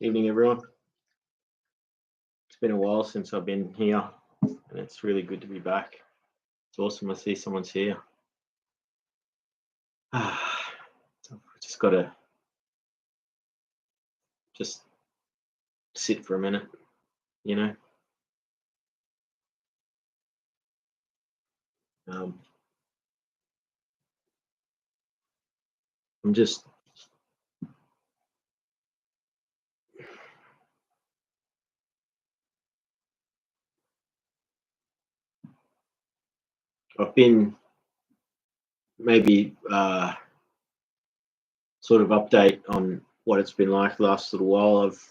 Evening, everyone. It's been a while since I've been here, and it's really good to be back. It's awesome to see someone's here. I've just got to just sit for a minute, you know. I'm just I've been maybe sort of update on what it's been like the last little while. I've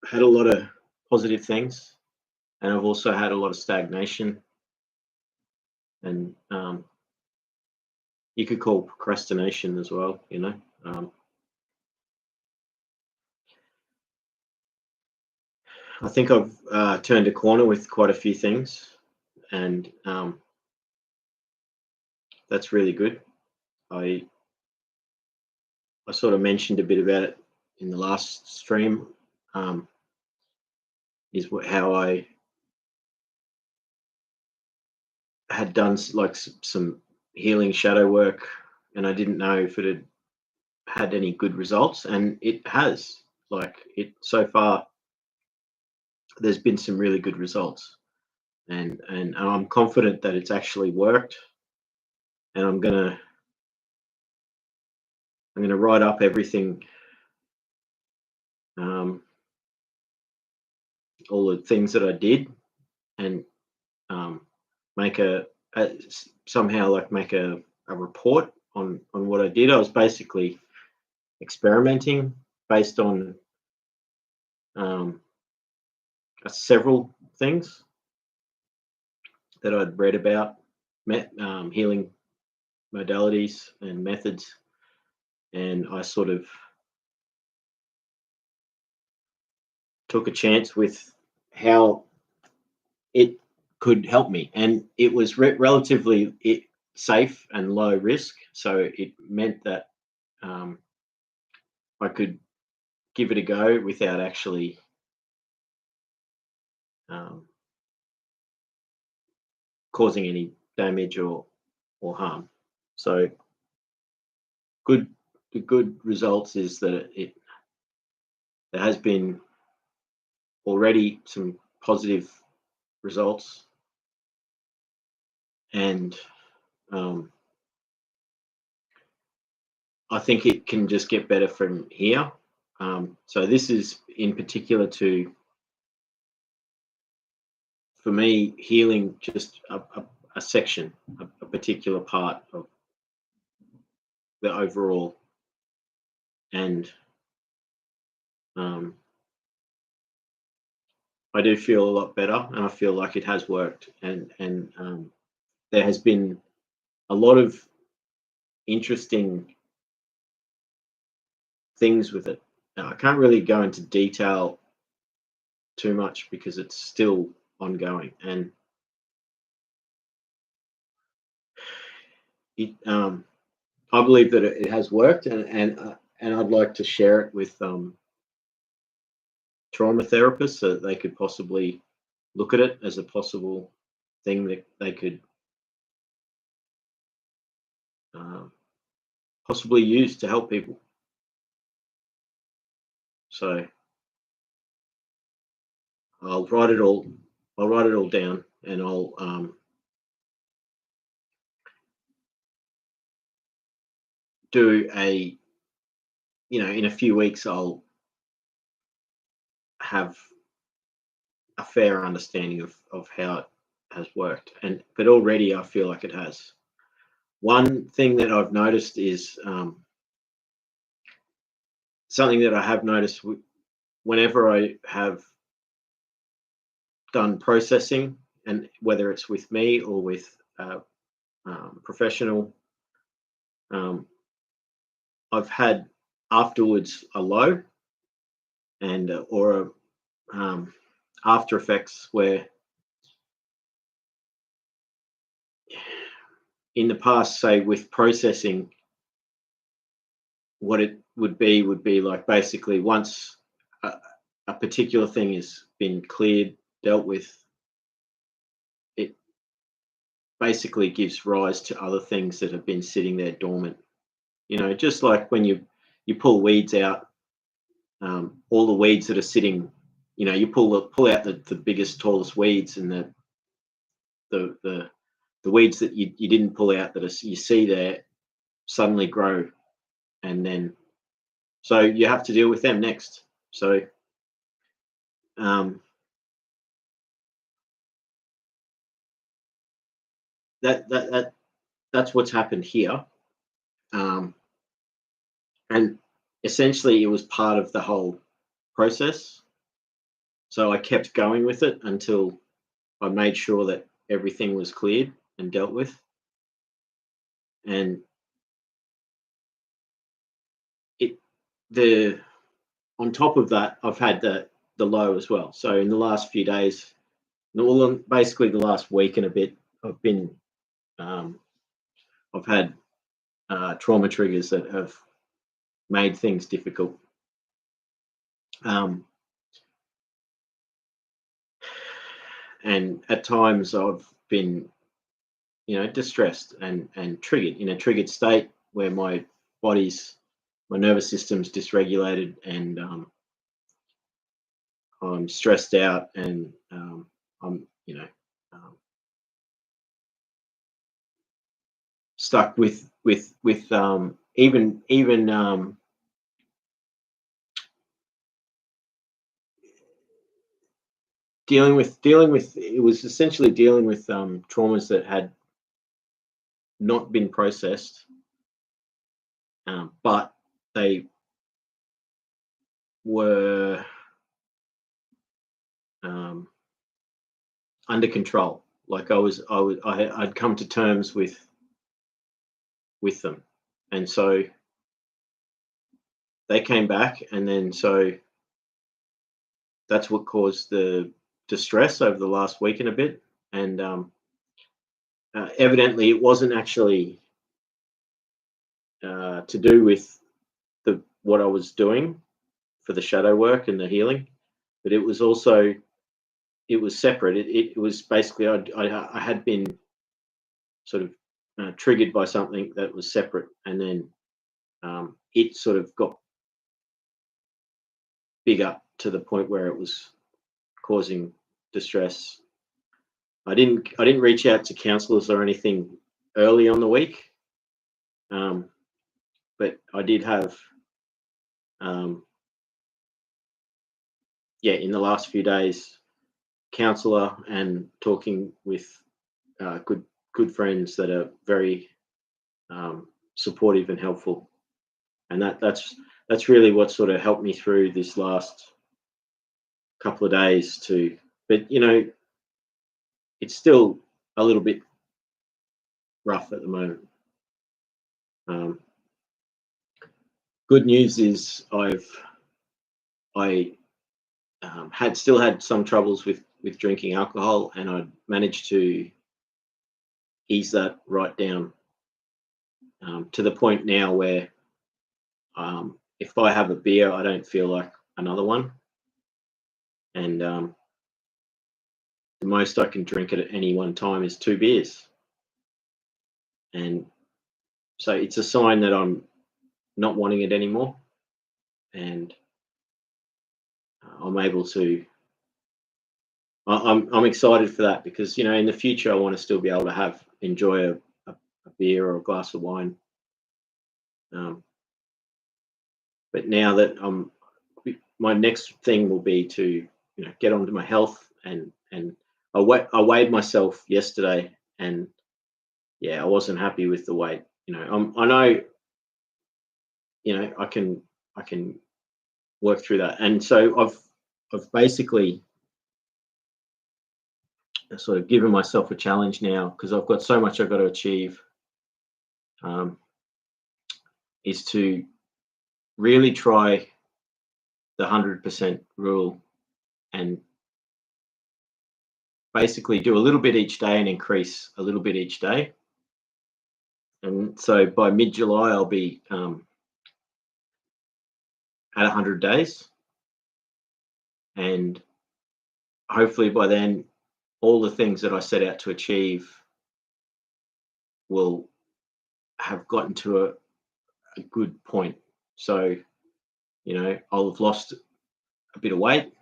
had a lot of positive things, and I've also had a lot of stagnation, and you could call procrastination as well, you know. I think I've turned a corner with quite a few things, and that's really good. I sort of mentioned a bit about it in the last stream. Is how I had done like some healing shadow work, and I didn't know if it had any good results, and it has. Like it so far, there's been some really good results, and I'm confident that it's actually worked, and I'm gonna write up everything, all the things that I did, and make somehow like make a report on what I did. I was basically experimenting based on several things that I'd read about healing modalities and methods, and I sort of took a chance with how it could help me, and it was relatively safe and low risk, so it meant that I could give it a go without actually causing any damage or harm. So the good results is that there has been already some positive results, and I think it can just get better from here. So this is in particular for me, healing just a section, a particular part of the overall, and I do feel a lot better, and I feel like it has worked, and there has been a lot of interesting things with it. Now, I can't really go into detail too much because it's still ongoing, and I believe that it has worked, and I'd like to share it with trauma therapists so that they could possibly look at it as a possible thing that they could possibly use to help people. So I'll write it all down, and I'll do in a few weeks I'll have a fair understanding of how it has worked, but already I feel like it has. One thing that I've noticed is something that I have noticed whenever I have done processing, and whether it's with me or with professional, I've had afterwards a low and or after effects where in the past, say with processing, what it would be like basically once a particular thing has been cleared, dealt with, it basically gives rise to other things that have been sitting there dormant. Just like when you pull weeds out, all the weeds that are sitting, you pull out the biggest, tallest weeds, and the weeds that you didn't pull out that you see there suddenly grow, and then so you have to deal with them next. So that's what's happened here, and essentially it was part of the whole process. So I kept going with it until I made sure that everything was cleared and dealt with. And the on top of that, I've had the low as well. So in the last few days, basically the last week and a bit, I've had trauma triggers that have made things difficult. And at times I've been, distressed and triggered, in a triggered state where my nervous system's dysregulated, and I'm stressed out, and I'm, stuck with even dealing with it was essentially dealing with traumas that had not been processed, but they were under control. Like I'd come to terms with them, and so they came back, and then so that's what caused the distress over the last week and a bit. And evidently it wasn't actually to do with what I was doing for the shadow work and the healing, but it was separate. It was basically I had been sort of triggered by something that was separate, and then it sort of got bigger to the point where it was causing distress. I didn't reach out to counsellors or anything early on the week, but I did have, in the last few days, counsellor and talking with good friends that are very supportive and helpful, and that's really what sort of helped me through this last couple of days too. But it's still a little bit rough at the moment. Good news is I still had some troubles with drinking alcohol, and I managed to ease that right down to the point now where if I have a beer, I don't feel like another one, and the most I can drink at any one time is 2 beers, and so it's a sign that I'm not wanting it anymore, and I'm able to. I'm excited for that, because in the future I want to still be able to enjoy a beer or a glass of wine. But now that my next thing will be to get onto my health, and I weighed myself yesterday, and I wasn't happy with the weight. I know I can work through that, and so I've basically sort of given myself a challenge now, because I've got so much I've got to achieve, is to really try the 100% rule, and basically do a little bit each day and increase a little bit each day. And so by mid-July, I'll be at 100 days. and hopefully by then, all the things that I set out to achieve will have gotten to a good point. So, I'll have lost a bit of weight.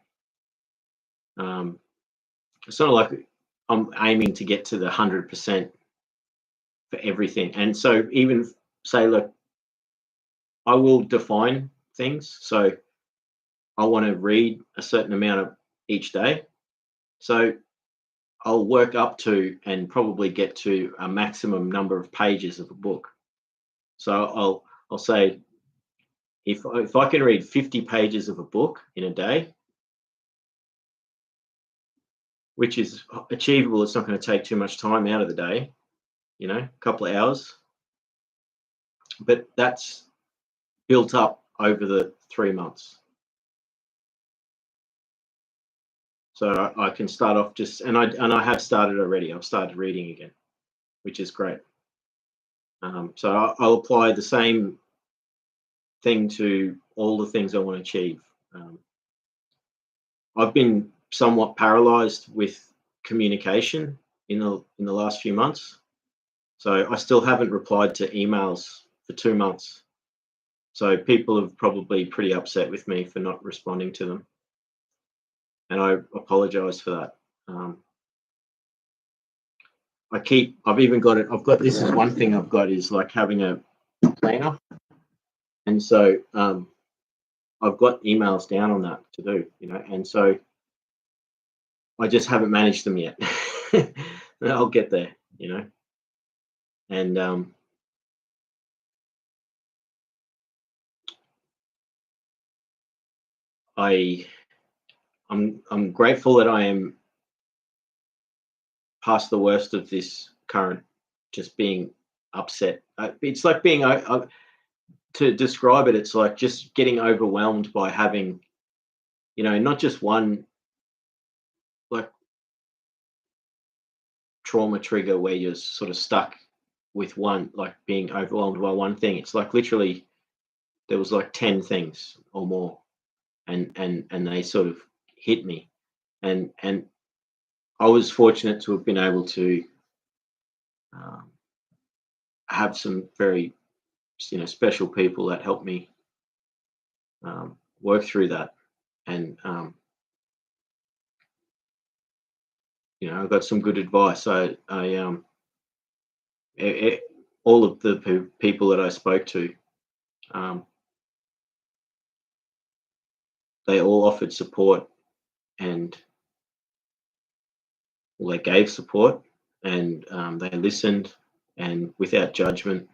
It's not like I'm aiming to get to the 100% for everything. And so even say, look, I will define things. So I want to read a certain amount of each day. So I'll work up to and probably get to a maximum number of pages of a book. So I'll say if I can read 50 pages of a book in a day, which is achievable, it's not going to take too much time out of the day, a couple of hours. But that's built up over the 3 months. So I can start off and I have started already. I've started reading again, which is great. So I'll apply the same thing to all the things I want to achieve. I've been somewhat paralyzed with communication in the last few months. So I still haven't replied to emails for 2 months. So people are probably pretty upset with me for not responding to them. And I apologize for that. This is one thing I've got is like having a planner. And so I've got emails down on that to do, and so I just haven't managed them yet. I'll get there, and I'm grateful that I am past the worst of this current just being upset. It's like being to describe it, it's like just getting overwhelmed by having, not just one like trauma trigger where you're sort of stuck with one, like being overwhelmed by one thing. It's like literally there was like 10 things or more, and they sort of hit me, and I was fortunate to have been able to have some very special people that helped me work through that, and I got some good advice. All of the people that I spoke to, they all offered support, and they gave support, and they listened, and without judgment,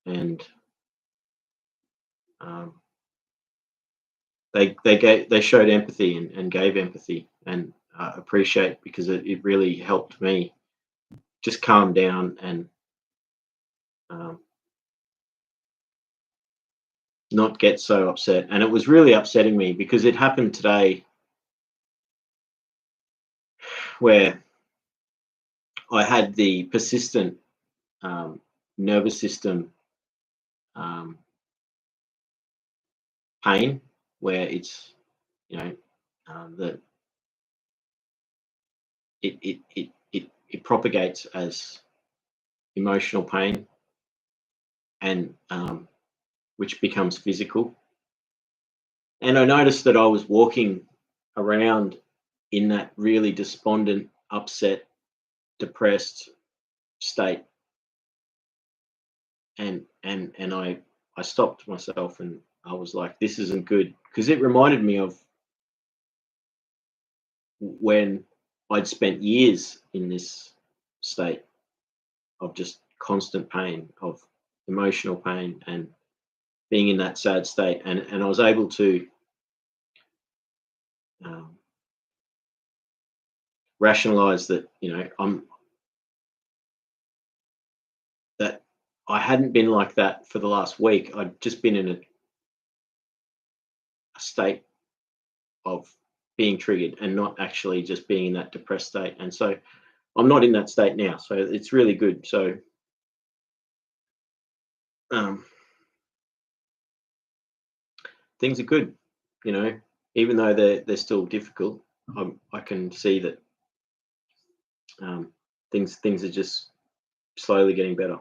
and they showed empathy and gave empathy, and appreciate, because it really helped me just calm down and not get so upset. And it was really upsetting me because it happened today where I had the persistent nervous system pain, where it's that it propagates as emotional pain, and which becomes physical. And I noticed that I was walking around in that really despondent, upset, depressed state, and I stopped myself, and I was like, this isn't good, because it reminded me of when I'd spent years in this state of just constant pain, of emotional pain, and being in that sad state, and I was able to rationalize that that I hadn't been like that for the last week. I'd just been in a state of being triggered, and not actually just being in that depressed state. And so I'm not in that state now, so it's really good. So things are good, even though they're still difficult, I can see that things are just slowly getting better.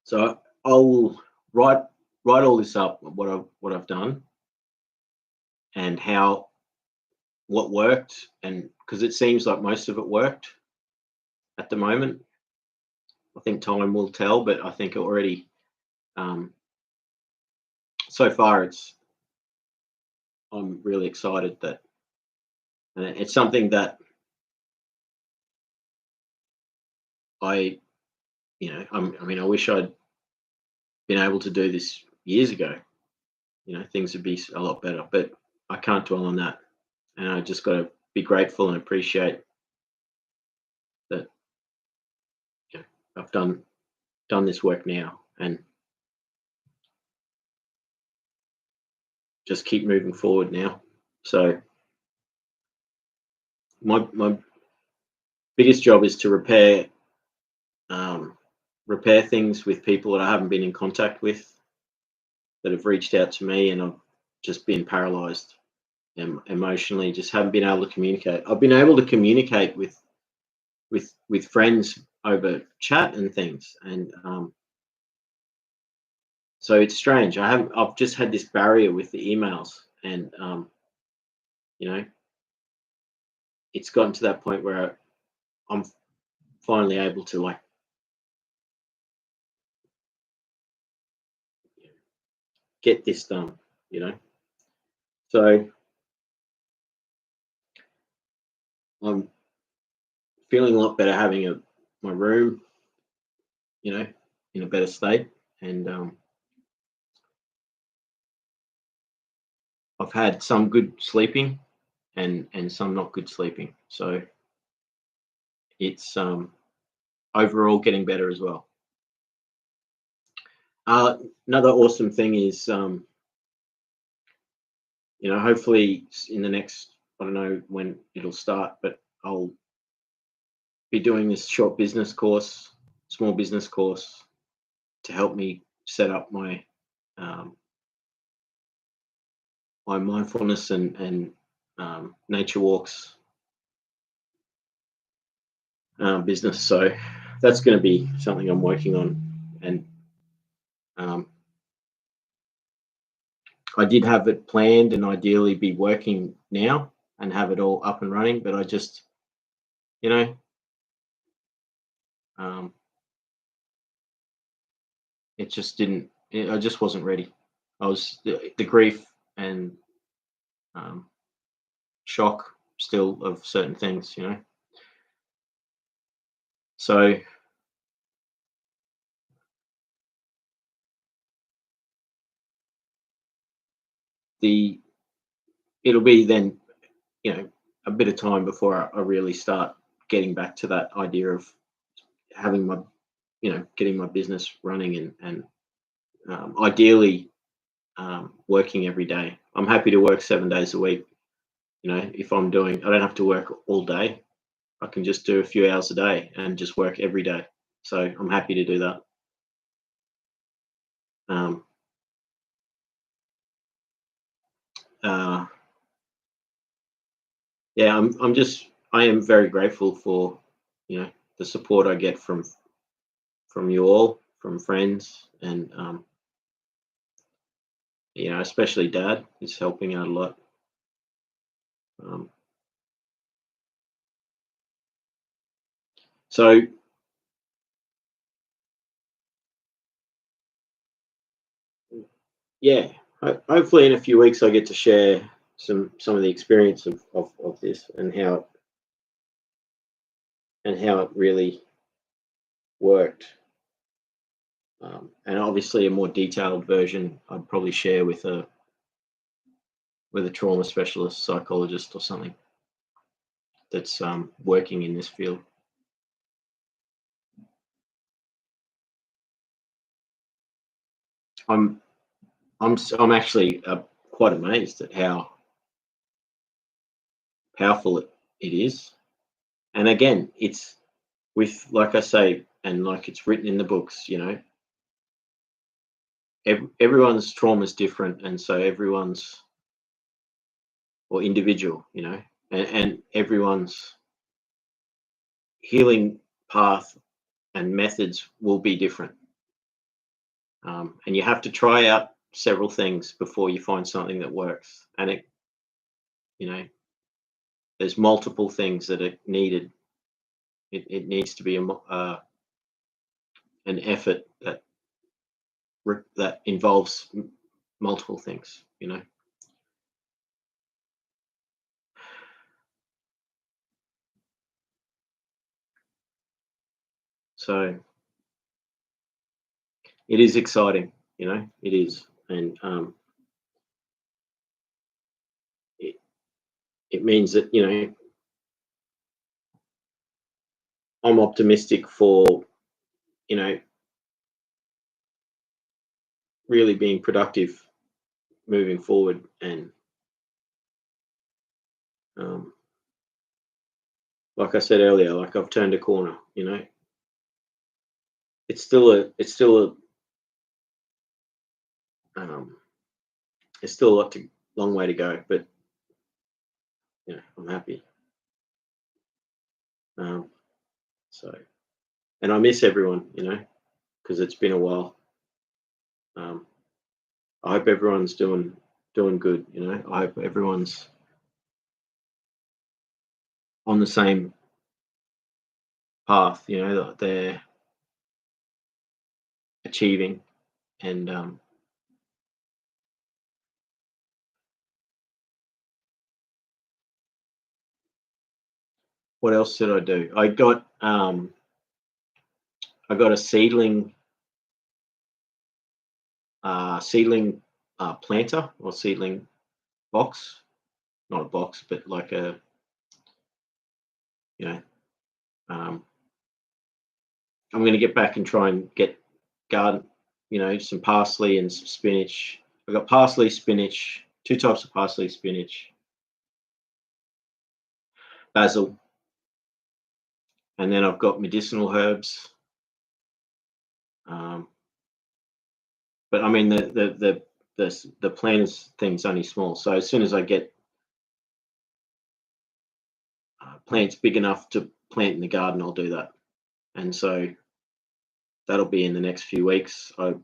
So I'll write all this up, what I've done, and what worked, and because it seems like most of it worked at the moment. I think time will tell, but I think already, um, so far, I'm really excited that, and it's something that I, I mean, I wish I'd been able to do this years ago. Things would be a lot better, but I can't dwell on that, and I just got to be grateful and appreciate that. I've done this work now, and just keep moving forward now. So my biggest job is to repair things with people that I haven't been in contact with, that have reached out to me, and I've just been paralyzed emotionally, just haven't been able to communicate. I've been able to communicate with friends over chat and things, and so it's strange. I've just had this barrier with the emails, and you know, it's gotten to that point where I'm finally able to, like, get this done. So I'm feeling a lot better, having my room, you know, in a better state, and I've had some good sleeping, and some not good sleeping. So it's overall getting better as well. Another awesome thing is, hopefully in the next, I don't know when it'll start, but I'll be doing this small business course, to help me set up um, my mindfulness and nature walks business. So that's going to be something I'm working on, and um, I did have it planned and ideally be working now and have it all up and running, but I just, you know, um, it just didn't. I just wasn't ready. I was the grief and um, shock still of certain things. So the it'll be then, a bit of time before I really start getting back to that idea of having getting my business running, and ideally, working every day. I'm happy to work 7 days a week. If I don't have to work all day. I can just do a few hours a day and just work every day. So I'm happy to do that. Um, uh, yeah, I am very grateful for, the support I get from you all, from friends, and especially Dad is helping out a lot. Um, so yeah, hopefully in a few weeks I get to share some of the experience of this, and how it really worked. And obviously a more detailed version I'd probably share with a trauma specialist, psychologist, or something that's working in this field. I'm I'm actually quite amazed at how powerful it is. And again, it's with, like I say, and like it's written in the books. everyone's trauma is different, and so everyone's or individual, and everyone's healing path and methods will be different. And you have to try out several things before you find something that works. And you know, there's multiple things that are needed. It needs to be an effort that involves multiple things. So it is exciting. It is, and it it means that I'm optimistic for you know really being productive moving forward, and um, like I said earlier, like I've turned a corner. It's still a um, it's still a long way to go, but I'm happy. Um, so, and I miss everyone, because it's been a while. Um, I hope everyone's doing good. I hope everyone's on the same path. That they're achieving. And what else did I do? I got a seedling planter or seedling box, not a box, but like a you know um, I'm going to get back and try and get some parsley and some spinach. I've got parsley, spinach, two types of parsley, spinach, basil, and then I've got medicinal herbs. Um, but I mean the plants thing's only small, so as soon as I get plants big enough to plant in the garden, I'll do that. And so that'll be in the next few weeks. I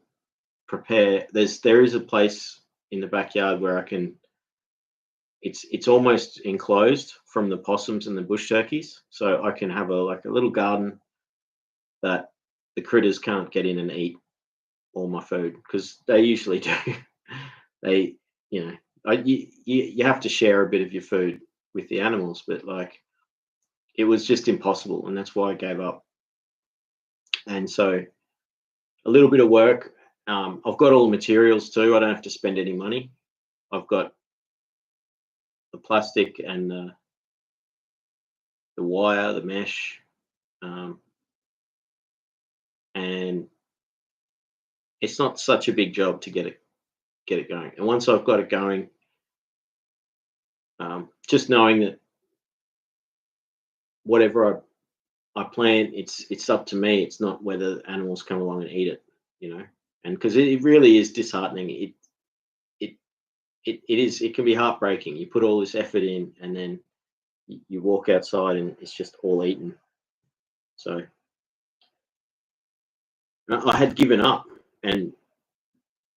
prepare. There is a place in the backyard where I can. It's almost enclosed from the possums and the bush turkeys, so I can have a little garden that the critters can't get in and eat all my food because they usually do. they, you know, you have to share a bit of your food with the animals, but like it was just impossible, and that's why I gave up. And so a little bit of work. I've got all the materials too. I don't have to spend any money. I've got the plastic and the wire, the mesh, um, and it's not such a big job to get it going. And once I've got it going, just knowing that whatever I plant, it's up to me. It's not whether animals come along and eat it. And because it really is disheartening. It it can be heartbreaking. You put all this effort in, and then you walk outside and it's just all eaten. So I had given up, and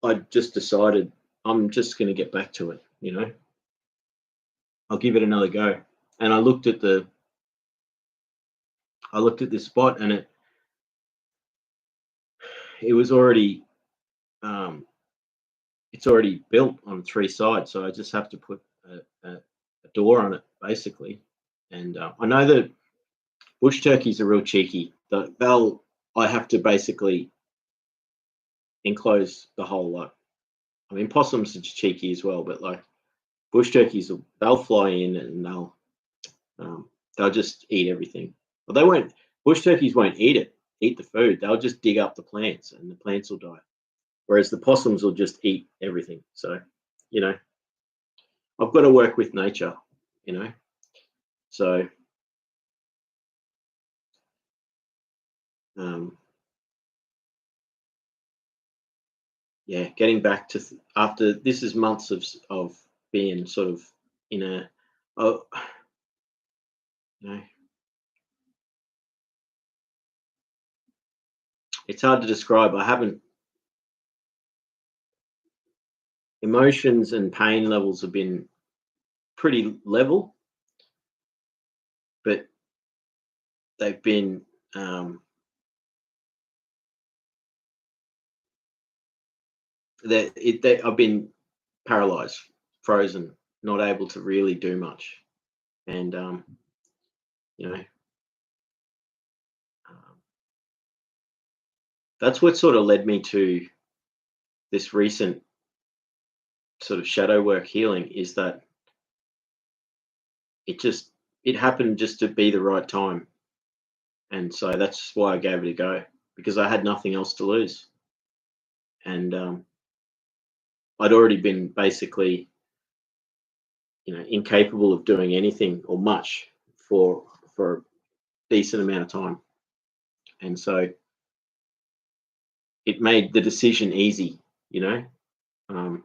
I just decided I'm just going to get back to it. I'll give it another go. And I looked at this spot, and it was already um, it's already built on three sides, so I just have to put a door on it basically. And I know that bush turkeys are real cheeky. They'll I have to basically enclose the whole lot. I mean, possums are cheeky as well, but like bush turkeys, they'll fly in and they'll just eat everything. Well, they won't. Bush turkeys won't eat the food. They'll just dig up the plants, and the plants will die. Whereas the possums will just eat everything. So, you know, I've got to work with nature. You know, so um, yeah, getting back to after this is months of being sort of in a, oh, you know, it's hard to describe. I haven't Emotions and pain levels have been pretty level, but they've been I've been paralyzed, frozen, not able to really do much, and you know, um, that's what sort of led me to this recent sort of shadow work healing. Is that it just it happened just to be the right time, and so that's why I gave it a go, because I had nothing else to lose, and I'd already been basically, incapable of doing anything or much for a decent amount of time, and so it made the decision easy. You know, um,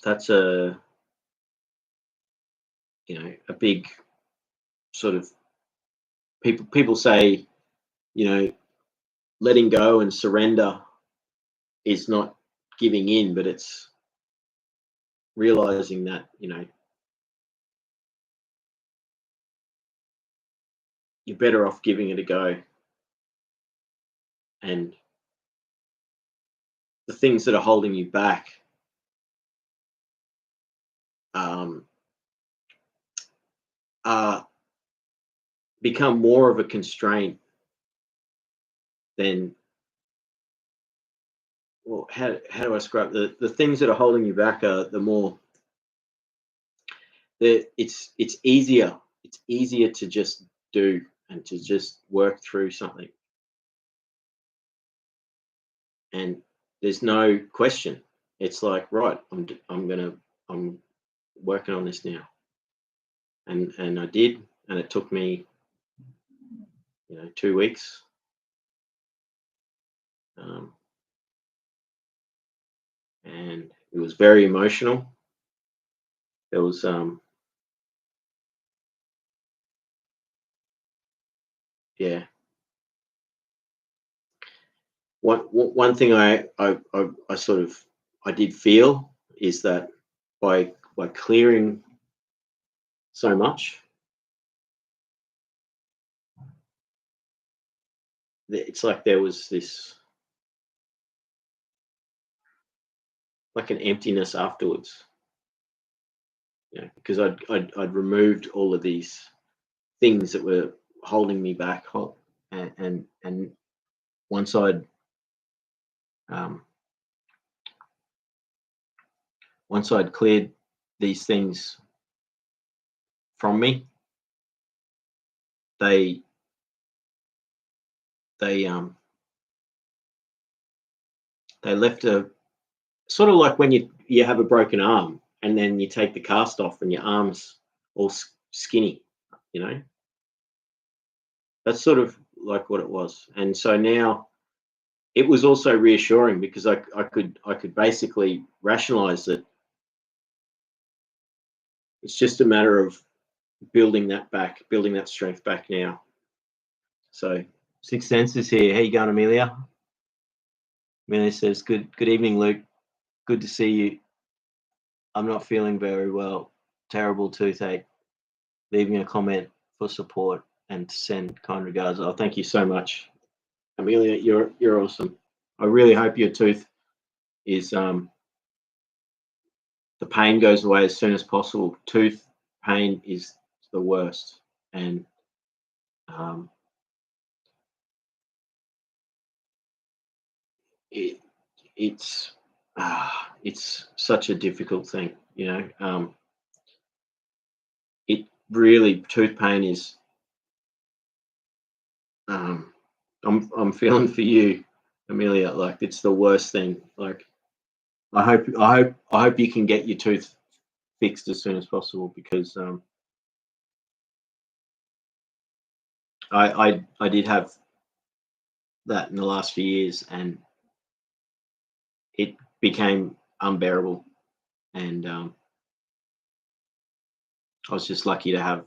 that's a big sort of, people say, you know letting go and surrender is not giving in, but it's realizing that you're better off giving it a go, and the things that are holding you back um, are become more of a constraint than, well, how do I describe the things that are holding you back are the more, it's easier to just do and to just work through something, and there's no question. It's like, right, I'm working on this now, and I did, and it took me 2 weeks, um, and it was very emotional. There was yeah, one thing I sort of I did feel is that by clearing so much, it's like there was this, like, an emptiness afterwards, because I'd removed all of these things that were holding me back, and once um, I'd cleared these things from me, they they they left a, sort of like when you have a broken arm and then you take the cast off and your arm's all skinny, you know. That's sort of like what it was, and so now it was also reassuring because I could basically rationalize that it's just a matter of building that strength back now. So Sixth Sense is here. How you going, Amelia? Amelia says, Good evening, Luke. Good to see you. I'm not feeling very well. Terrible toothache. Leaving a comment for support and to send kind regards. Oh, thank you so much, Amelia. You're awesome. I really hope your tooth is the pain goes away as soon as possible. Tooth pain is the worst, and um, it it's such a difficult thing, it really, tooth pain is. Um, I'm feeling for you, Amelia. Like, it's the worst thing. Like, I hope you can get your tooth fixed as soon as possible, because I did have that in the last few years, and it became unbearable. And I was just lucky to have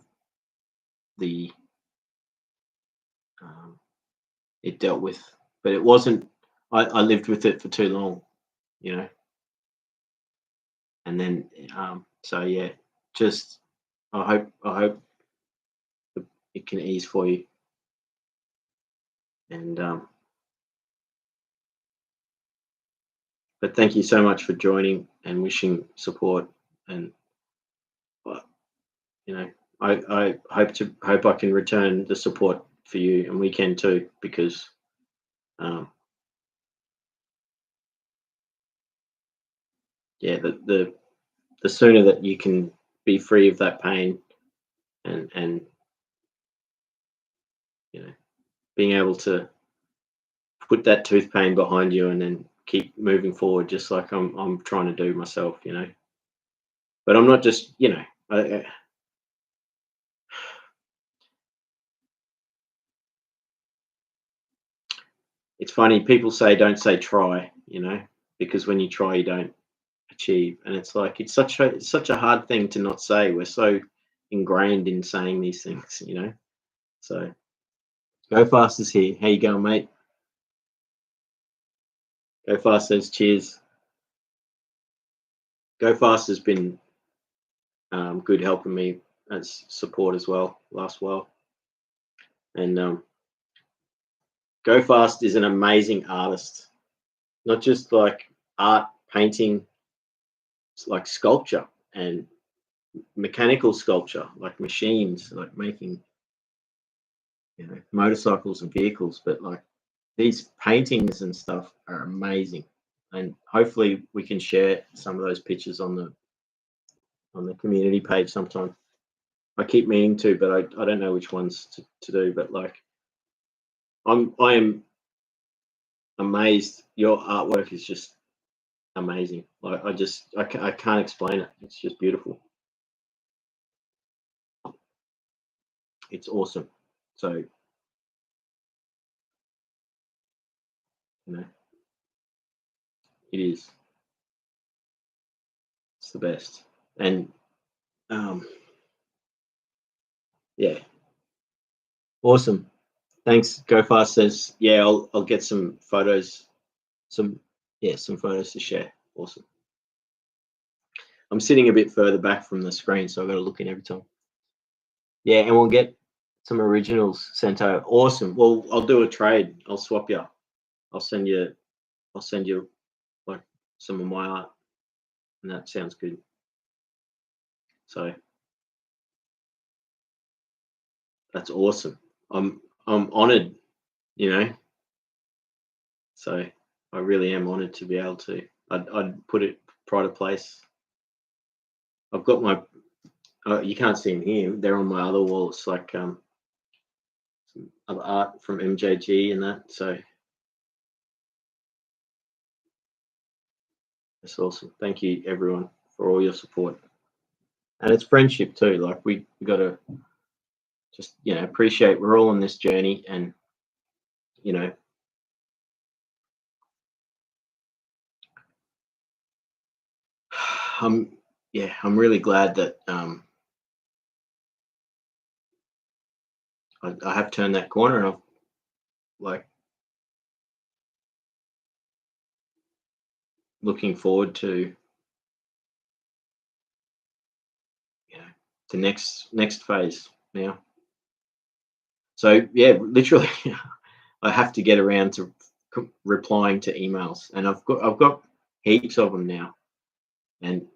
the it dealt with, but it wasn't. I lived with it for too long, you know. And then so yeah, just I hope it can ease for you. And but thank you so much for joining and wishing support. And you know, I hope I can return the support for you, and we can too, because um, yeah, the sooner that you can be free of that pain, and you know, being able to put that tooth pain behind you and then keep moving forward, just like I'm trying to do myself, you know. But I'm not just, you know, it's funny, people say don't say try, you know, because when you try you don't achieve. And it's like it's such a hard thing to not say. We're so ingrained in saying these things, you know. So Go Fast is here. How you going, mate? Go Fast says cheers. Go Fast has been good helping me as support as well last while. And Go Fast is an amazing artist, not just like art, painting, it's like sculpture and mechanical sculpture, like machines, like making, you know, motorcycles and vehicles. But like these paintings and stuff are amazing. And hopefully we can share some of those pictures on the community page sometime. I keep meaning to, but I don't know which ones to do. But like I am amazed. Your artwork is just amazing. Like I can't explain it. It's just beautiful. It's awesome. So you know, it is. It's the best. And um, yeah, awesome. Thanks. Go Fast says, yeah, I'll get some photos, some some photos to share. Awesome. I'm sitting a bit further back from the screen, so I've got to look in every time. Yeah, and we'll get some originals sent out. Awesome. Well, I'll do a trade. I'll swap you. I'll send you. I'll send you like some of my art, and that sounds good. So that's awesome. I'm honored, you know. So I really am honored to be able to. I'd put it pride of place. I've got my. You can't see them here. They're on my other wall. It's like some other art from MJG and that. So it's awesome. Thank you everyone for all your support. And it's friendship too. Like we got to just appreciate we're all on this journey, and you know I'm I'm really glad that I have turned that corner, and I've like looking forward to the next phase now. So yeah, literally, I have to get around to replying to emails, and I've got heaps of them now, and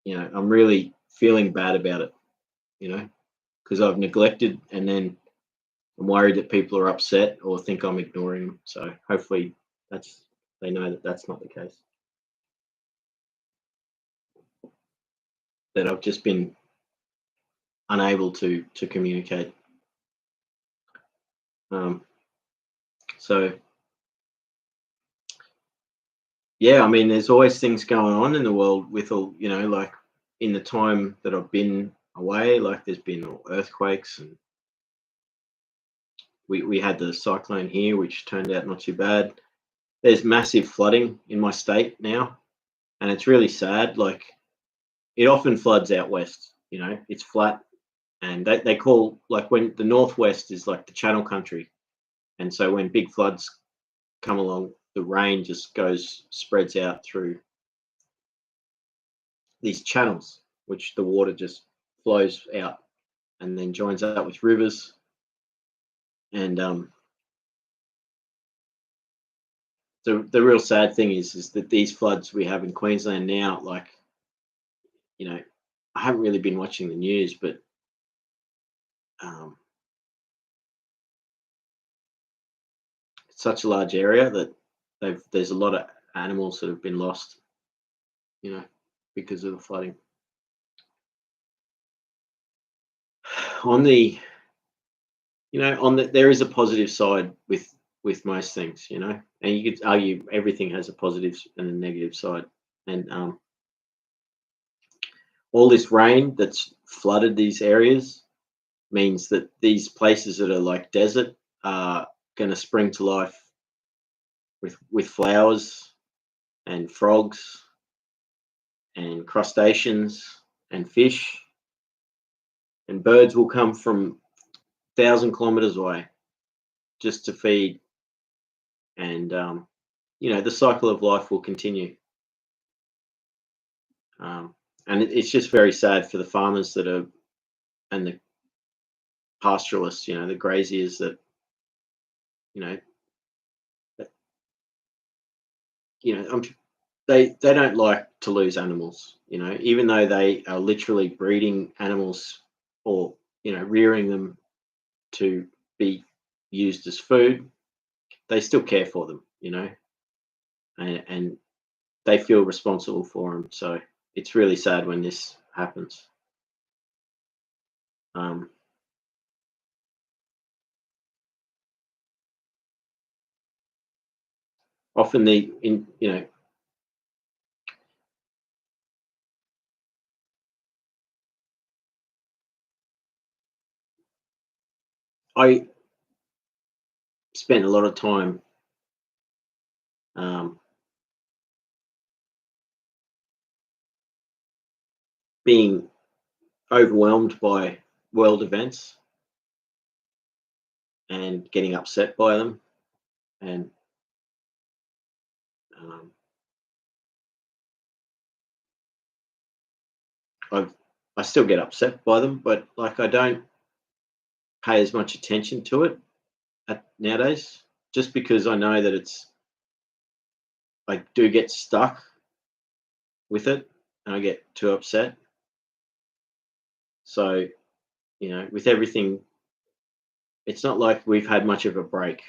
I'm really feeling bad about it, because I've neglected, and then I'm worried that people are upset or think I'm ignoring them. So hopefully they know that that's not the case. That I've just been unable to communicate. So yeah, I mean, there's always things going on in the world with all, like in the time that I've been away, like there's been earthquakes and We had the cyclone here, which turned out not too bad. There's massive flooding in my state now, and it's really sad. Like, it often floods out west. You know, it's flat, and they call, like, when the northwest is like the channel country, and so when big floods come along, the rain just spreads out through these channels, which the water just flows out and then joins up with rivers. And the real sad thing is that these floods we have in Queensland now, like, you know, I haven't really been watching the news, but it's such a large area that there's a lot of animals that have been lost, you know, because of the flooding. On the, there is a positive side with most things, you know, and you could argue everything has a positive and a negative side. And all this rain that's flooded these areas means that these places that are like desert are going to spring to life with flowers and frogs and crustaceans and fish, and birds will come from 1,000 kilometers away just to feed, and the cycle of life will continue. And it's just very sad for the farmers that are, and the pastoralists, the graziers that, you know, that, they don't like to lose animals, even though they are literally breeding animals or, rearing them to be used as food. They still care for them, and they feel responsible for them. So it's really sad when this happens. Often I spent a lot of time being overwhelmed by world events and getting upset by them, and I still get upset by them, but like, I don't pay as much attention to it nowadays, just because I know that I do get stuck with it and I get too upset. So, with everything, it's not like we've had much of a break,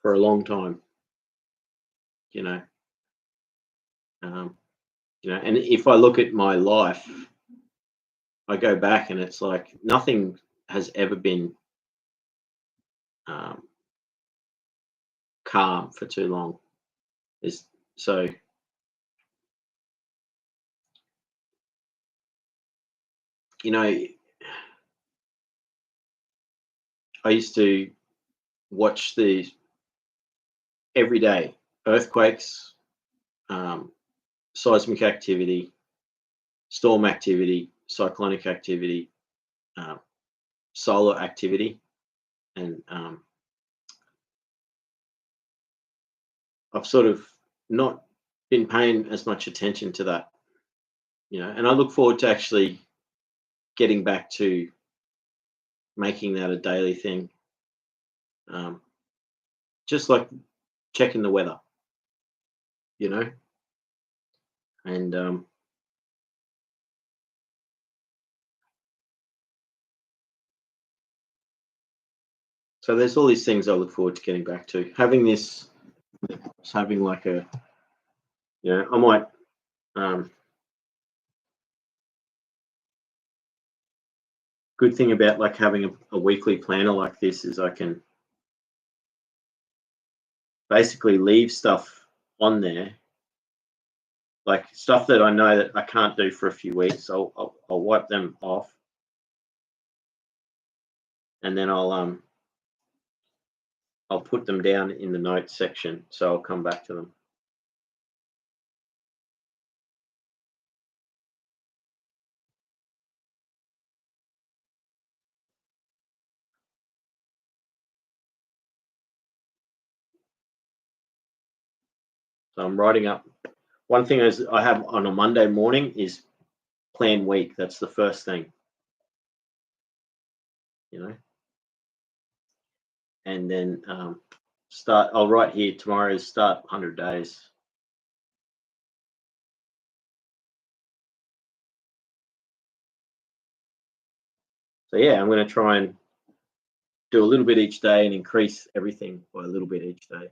for a long time, you know. And if I look at my life, I go back and it's like nothing has ever been calm for too long. So I used to watch the everyday earthquakes, seismic activity, storm activity, cyclonic activity, solar activity, and I've sort of not been paying as much attention to that, and I look forward to actually getting back to making that a daily thing, just like checking the weather, and so there's all these things I look forward to getting back to. Having like a, I might good thing about like having a weekly planner like this is I can basically leave stuff on there, like stuff that I know that I can't do for a few weeks. I'll wipe them off, and then I'll I'll put them down in the notes section, so I'll come back to them. So I'm writing up. One thing is I have on a Monday morning is plan week. That's the first thing, you know. And then start. I'll write here tomorrow is start 100 days. So yeah, I'm going to try and do a little bit each day and increase everything by a little bit each day,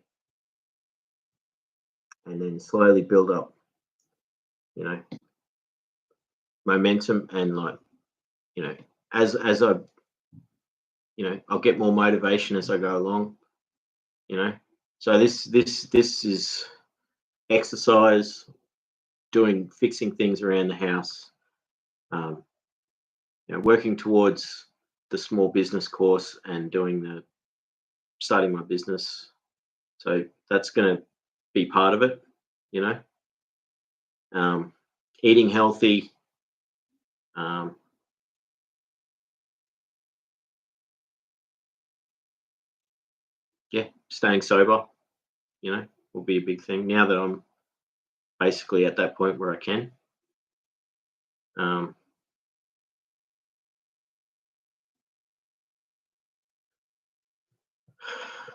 and then slowly build up, you know, momentum and like, you know, as I, you know, I'll get more motivation as I go along, you know. So this is exercise, fixing things around the house, um, you know, working towards the small business course and starting my business. So that's going to be part of it, you know. Eating healthy, yeah, staying sober, you know, will be a big thing now that I'm basically at that point where I can. Um,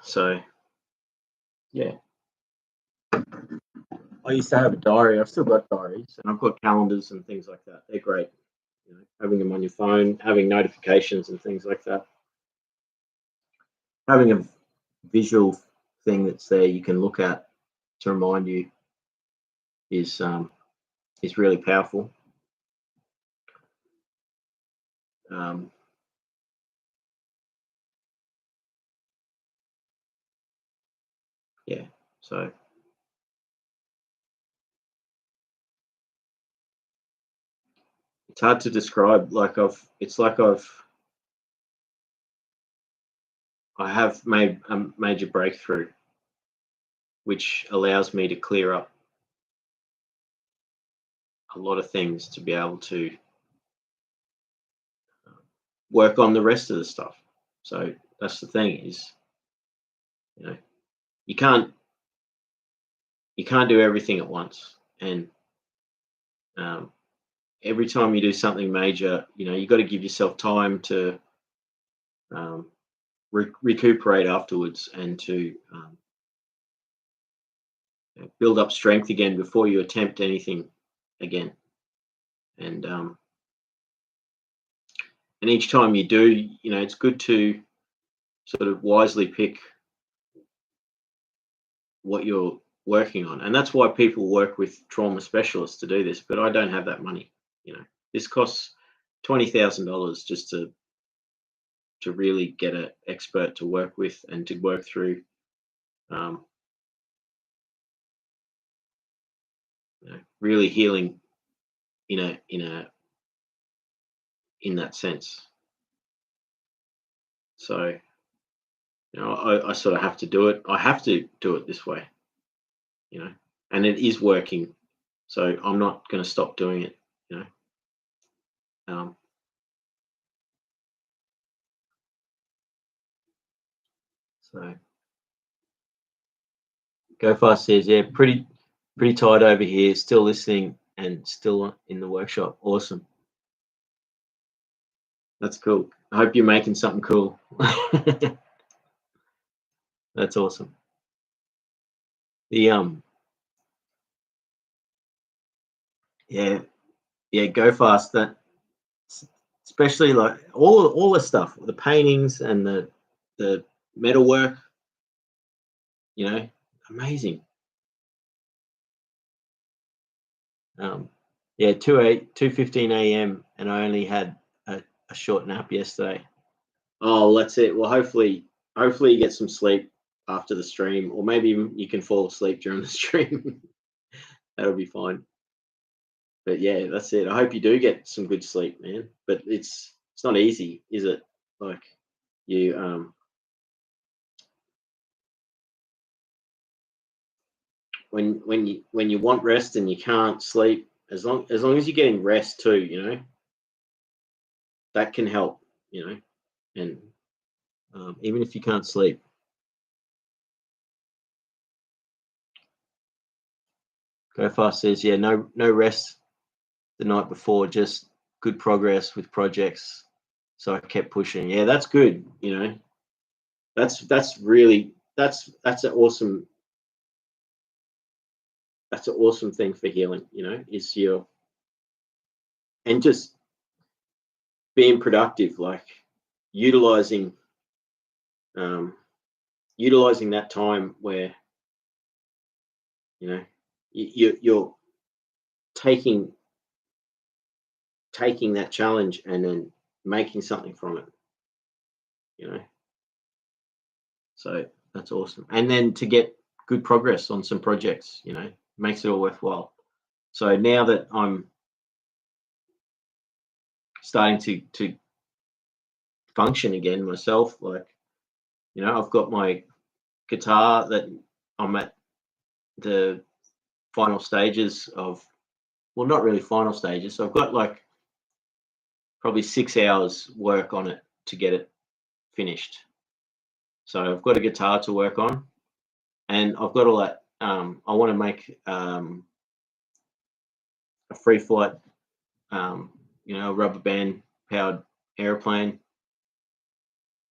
so, yeah, I used to have a diary. I've still got diaries, and I've got calendars and things like that. They're great, you know, having them on your phone, having notifications and things like that. Having a visual thing that's there you can look at to remind you is really powerful. Um, yeah, so it's hard to describe. I have made a major breakthrough, which allows me to clear up a lot of things to be able to work on the rest of the stuff. So that's the thing is, you know, you can't do everything at once, and um, every time you do something major, you know, you got to give yourself time to um, recuperate afterwards and to build up strength again before you attempt anything again. And each time you do, you know, it's good to sort of wisely pick what you're working on. And that's why people work with trauma specialists to do this. But I don't have that money. You know, this costs $20,000 just to really get an expert to work with and to work through, um, you know, really healing in that sense. So, you know, I sort of have to do it. I have to do it this way, you know, and it is working. So I'm not going to stop doing it, you know. Um, so Go Fast says, yeah, pretty tired over here, still listening and still in the workshop. Awesome. That's cool. I hope you're making something cool. That's awesome. The yeah, Go Fast. That especially like all the stuff, the paintings and the metalwork. You know, amazing. Yeah, 2:15 a.m. and I only had a short nap yesterday. Oh, that's it. Well, hopefully you get some sleep after the stream, or maybe even you can fall asleep during the stream. That'll be fine. But yeah, that's it. I hope you do get some good sleep, man. But it's not easy, is it? Like you when you want rest and you can't sleep, as long as you're getting rest too, that can help, and even if you can't sleep. Go Fast says, yeah, no rest the night before, just good progress with projects. So I kept pushing. Yeah, that's good. That's really that's an awesome thing for healing. Is and just being productive, like utilizing utilizing that time where you're taking that challenge and then making something from it. So that's awesome. And then to get good progress on some projects, makes it all worthwhile. So now that I'm starting to function again myself, like, I've got my guitar that I'm at the final stages of, well, not really final stages. So I've got like probably 6 hours work on it to get it finished. So I've got a guitar to work on, and I've got all that. I want to make a free flight, rubber band powered airplane.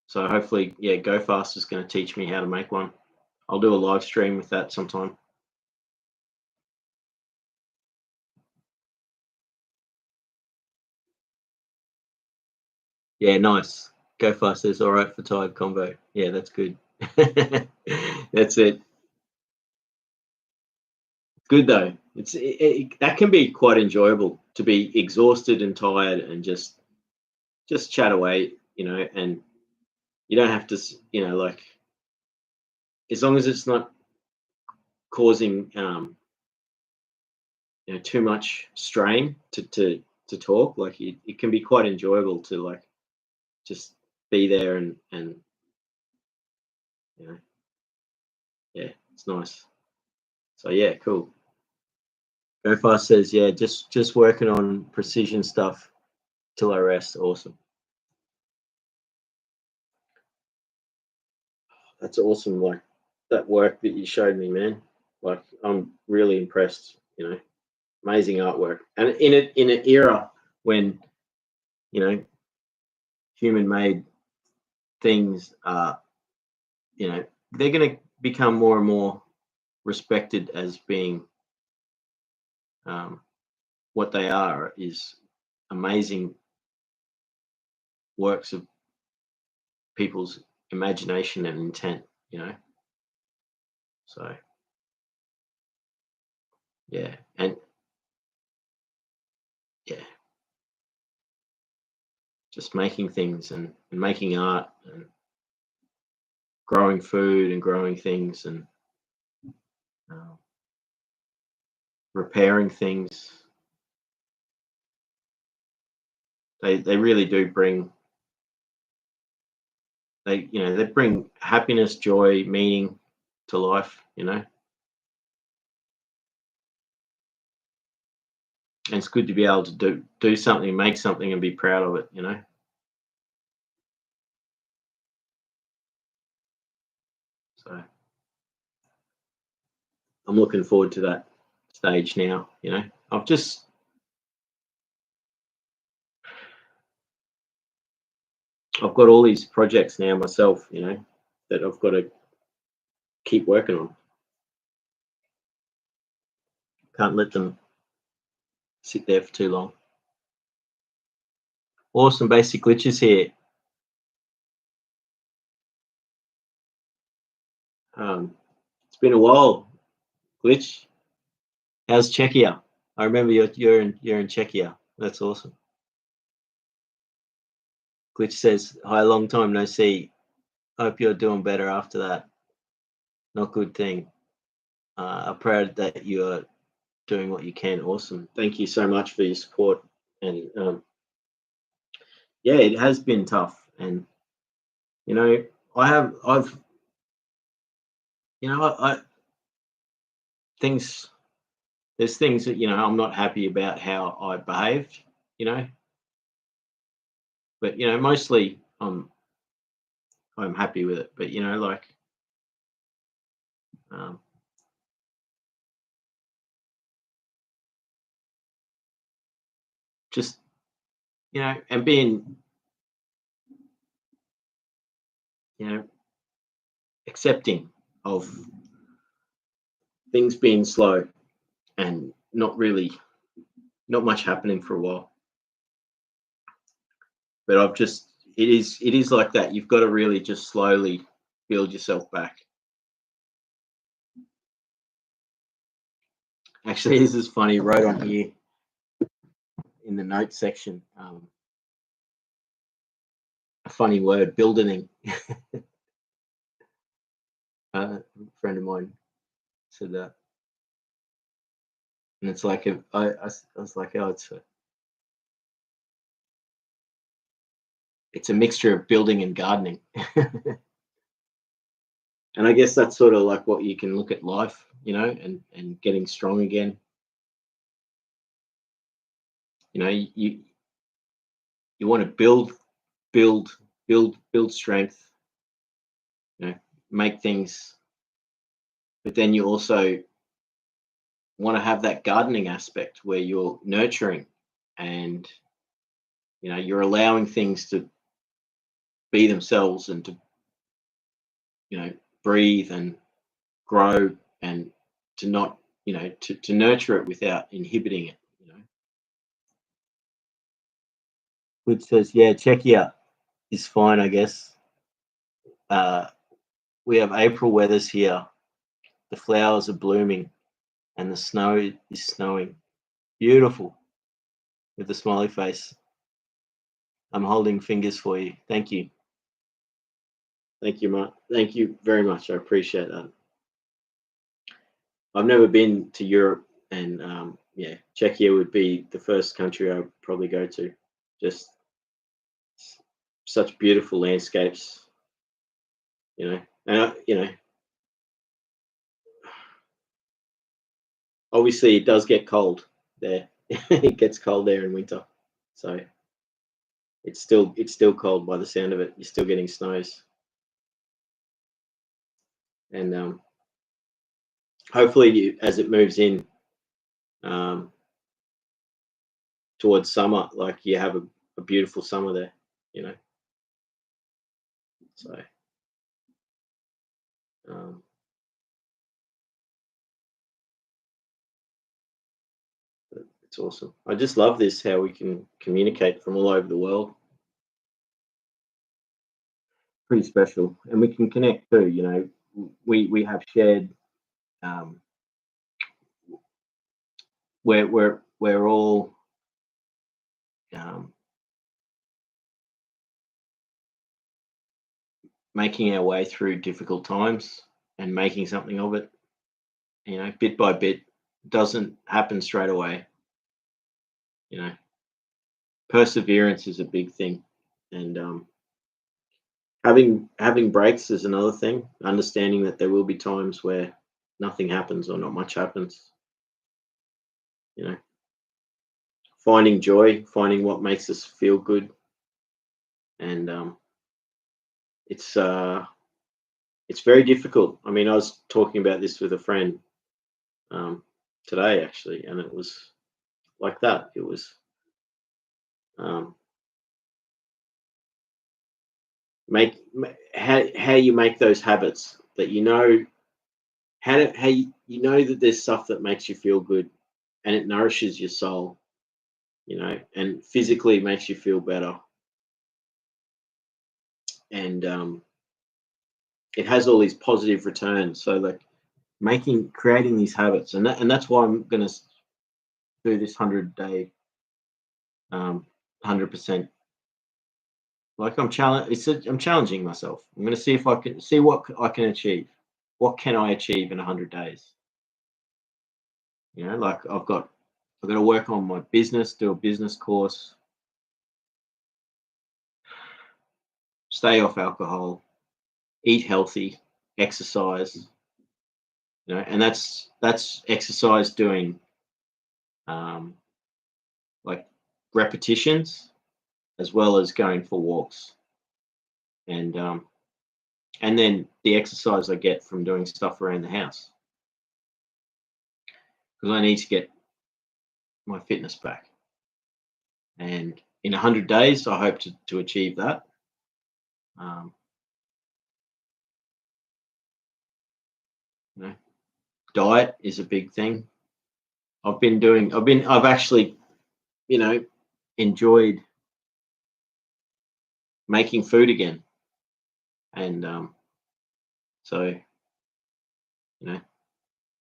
So hopefully, yeah, Go Fast is going to teach me how to make one. I'll do a live stream with that sometime. Yeah, nice. Go Fast is all right for tired combo. Yeah, that's good. That's it. Good though. That can be quite enjoyable to be exhausted and tired and just chat away, and you don't have to, like, as long as it's not causing too much strain to talk, like it can be quite enjoyable to like just be there and yeah, it's nice. So yeah, cool. Go Fast says, yeah, just working on precision stuff till I rest. Awesome. That's awesome. Like that work that you showed me, man. Like I'm really impressed. Amazing artwork, and in an era when human-made things are, they're going to become more and more respected as being what they are, is amazing works of people's imagination and intent. So yeah, and yeah, just making things and making art and growing food and growing things and repairing things. They really do bring, they bring happiness, joy, meaning to life. And it's good to be able to do something, make something, and be proud of it. So I'm looking forward to that stage now. I've got all these projects now myself, that I've got to keep working on. Can't let them sit there for too long. Awesome Basic Glitches here. It's been a while, Glitch. How's Czechia? I remember you're in Czechia. That's awesome. Glitch says, hi, long time no see. Hope you're doing better after that. Not good thing. I'm proud that you're doing what you can. Awesome. Thank you so much for your support. And yeah, it has been tough. And I've I things there's things that I'm not happy about how I behaved, you know, but mostly I'm happy with it. But like um, just and being you know accepting of things being slow and not much happening for a while. But it is like that. You've got to really just slowly build yourself back. Actually, this is funny. Right on here in the notes section, a funny word, building. A friend of mine said that, and it's like I was like, oh, it's a mixture of building and gardening. And I guess that's sort of like what you can look at life, and getting strong again. You want to build, build strength. Make things, but then you also want to have that gardening aspect where you're nurturing, and you're allowing things to be themselves and to breathe and grow, and to not to nurture it without inhibiting it. Which says, yeah, Czechia is fine, I guess. uh we have April weathers here. The flowers are blooming and the snow is snowing. Beautiful, with the smiley face. I'm holding fingers for you. Thank you. Thank you, Mark. Thank you very much. I appreciate that. I've never been to Europe, and yeah, Czechia would be the first country I'd probably go to. Just such beautiful landscapes, and obviously it does get cold there. It gets cold there in winter, so it's still cold by the sound of it. You're still getting snows, and hopefully, as it moves in um, towards summer, like you have a beautiful summer there. You know, so um, it's awesome. I just love this, how we can communicate from all over the world. Pretty special, and we can connect too. We have shared. Um, we're all um, making our way through difficult times and making something of it. Bit by bit. Doesn't happen straight away. You know, Perseverance is a big thing, and having breaks is another thing. Understanding that there will be times where nothing happens or not much happens. You know, Finding joy, finding what makes us feel good, and it's it's very difficult. I mean, I was talking about this with a friend um, today actually, and it was like that. It was um, how you make those habits that how you know that there's stuff that makes you feel good, and it nourishes your soul, and physically makes you feel better, and it has all these positive returns. So like creating these habits, and that's why I'm going to do this 100-day 100%. Like I'm challenging myself. I'm going to see if I can see what I can achieve. What can I achieve in 100 days? Like I've got to work on my business, do a business course, stay off alcohol, eat healthy, exercise, and that's exercise doing um, like repetitions as well as going for walks, and and then the exercise I get from doing stuff around the house because I need to get my fitness back. And in 100 days, I hope to achieve that. Um, you know, diet is a big thing. I've actually, you know, enjoyed making food again. And so,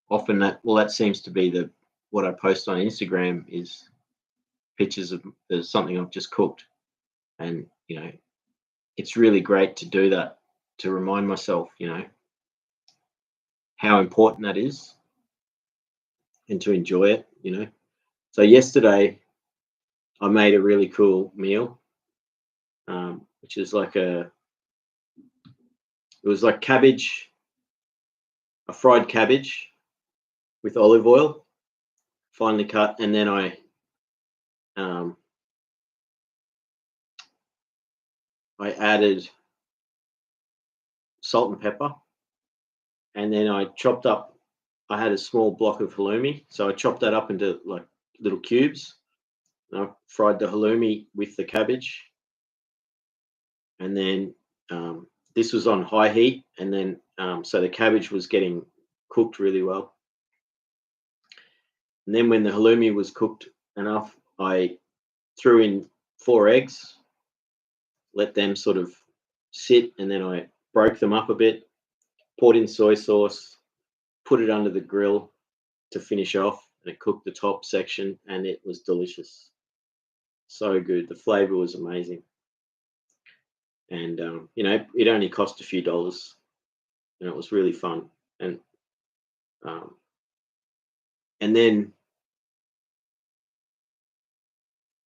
often that seems to be what I post on Instagram is pictures of something I've just cooked. And, it's really great to do that to remind myself, how important that is and to enjoy it. So yesterday I made a really cool meal, which is it was like cabbage, a fried cabbage with olive oil, finely cut, and then um, I added salt and pepper, and then I chopped up. I had a small block of halloumi, so I chopped that up into like little cubes. And I fried the halloumi with the cabbage, and then this was on high heat, and then so the cabbage was getting cooked really well. And then when the halloumi was cooked enough, I threw in 4 eggs, let them sort of sit, and then I broke them up a bit, poured in soy sauce, put it under the grill to finish off, and it cooked the top section, and it was delicious. So good. The flavor was amazing. And, it only cost a few dollars, and it was really fun. Um, and then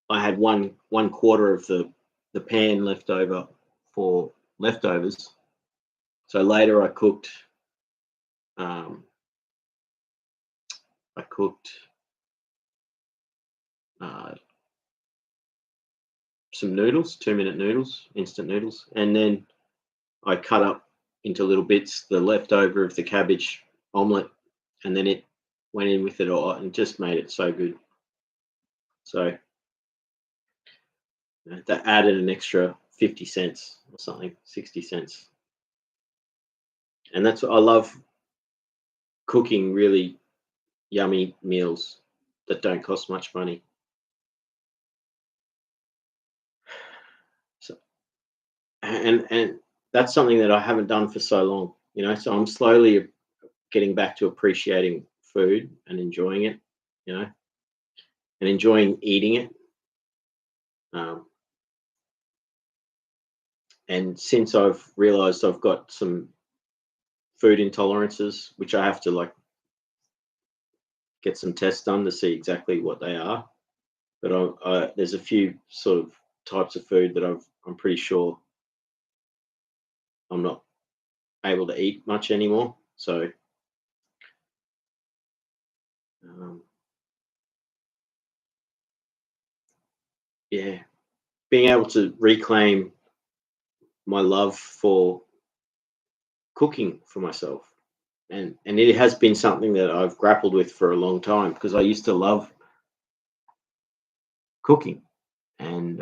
I had one quarter of the pan left over for leftovers. So later um, I cooked uh, some noodles, 2-minute noodles, instant noodles, and then I cut up into little bits the leftover of the cabbage omelette, and then it went in with it all and just made it so good. So that added an extra 50 cents or something, 60 cents. And that's what I love, cooking really yummy meals that don't cost much money. So, and that's something that I haven't done for so long, so I'm slowly getting back to appreciating food and enjoying it, you know, and enjoying eating it. Um, and since I've realized I've got some food intolerances, which I have to like get some tests done to see exactly what they are. But there's a few sort of types of food that I'm pretty sure I'm not able to eat much anymore. So um, yeah, being able to reclaim my love for cooking for myself, and it has been something that I've grappled with for a long time because I used to love cooking, and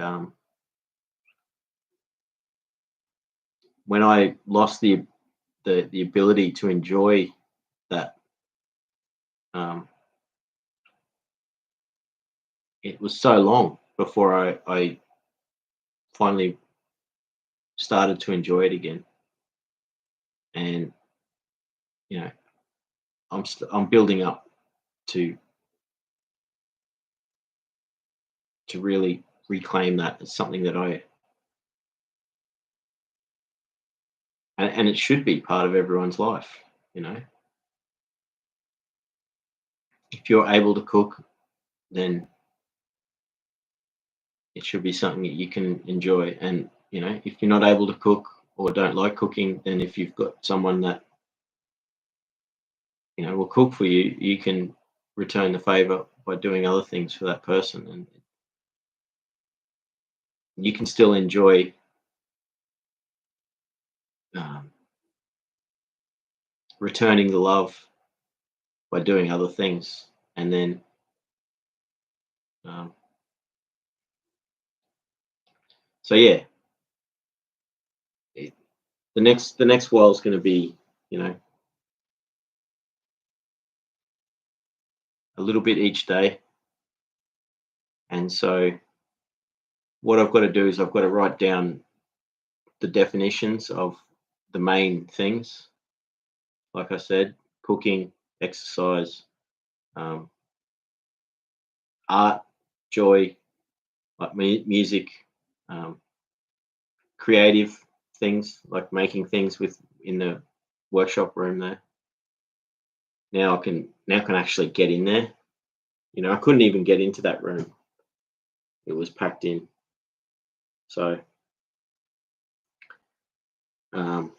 when I lost the ability to enjoy that, um, it was so long before I finally started to enjoy it again. And you know, I'm building up to really reclaim that as something that and it should be part of everyone's life. You know, if you're able to cook, then it should be something that you can enjoy. And if you're not able to cook or don't like cooking, then if you've got someone that will cook for you, you can return the favor by doing other things for that person, and you can still enjoy um, returning the love by doing other things. And then um, so yeah, it, the next while is going to be, a little bit each day. And so what I've got to do is I've got to write down the definitions of the main things. Like I said, cooking, exercise, um, art, joy, like music, um, creative things like making things with in the workshop room there. Now I can actually get in there. I couldn't even get into that room. It was packed in. So um,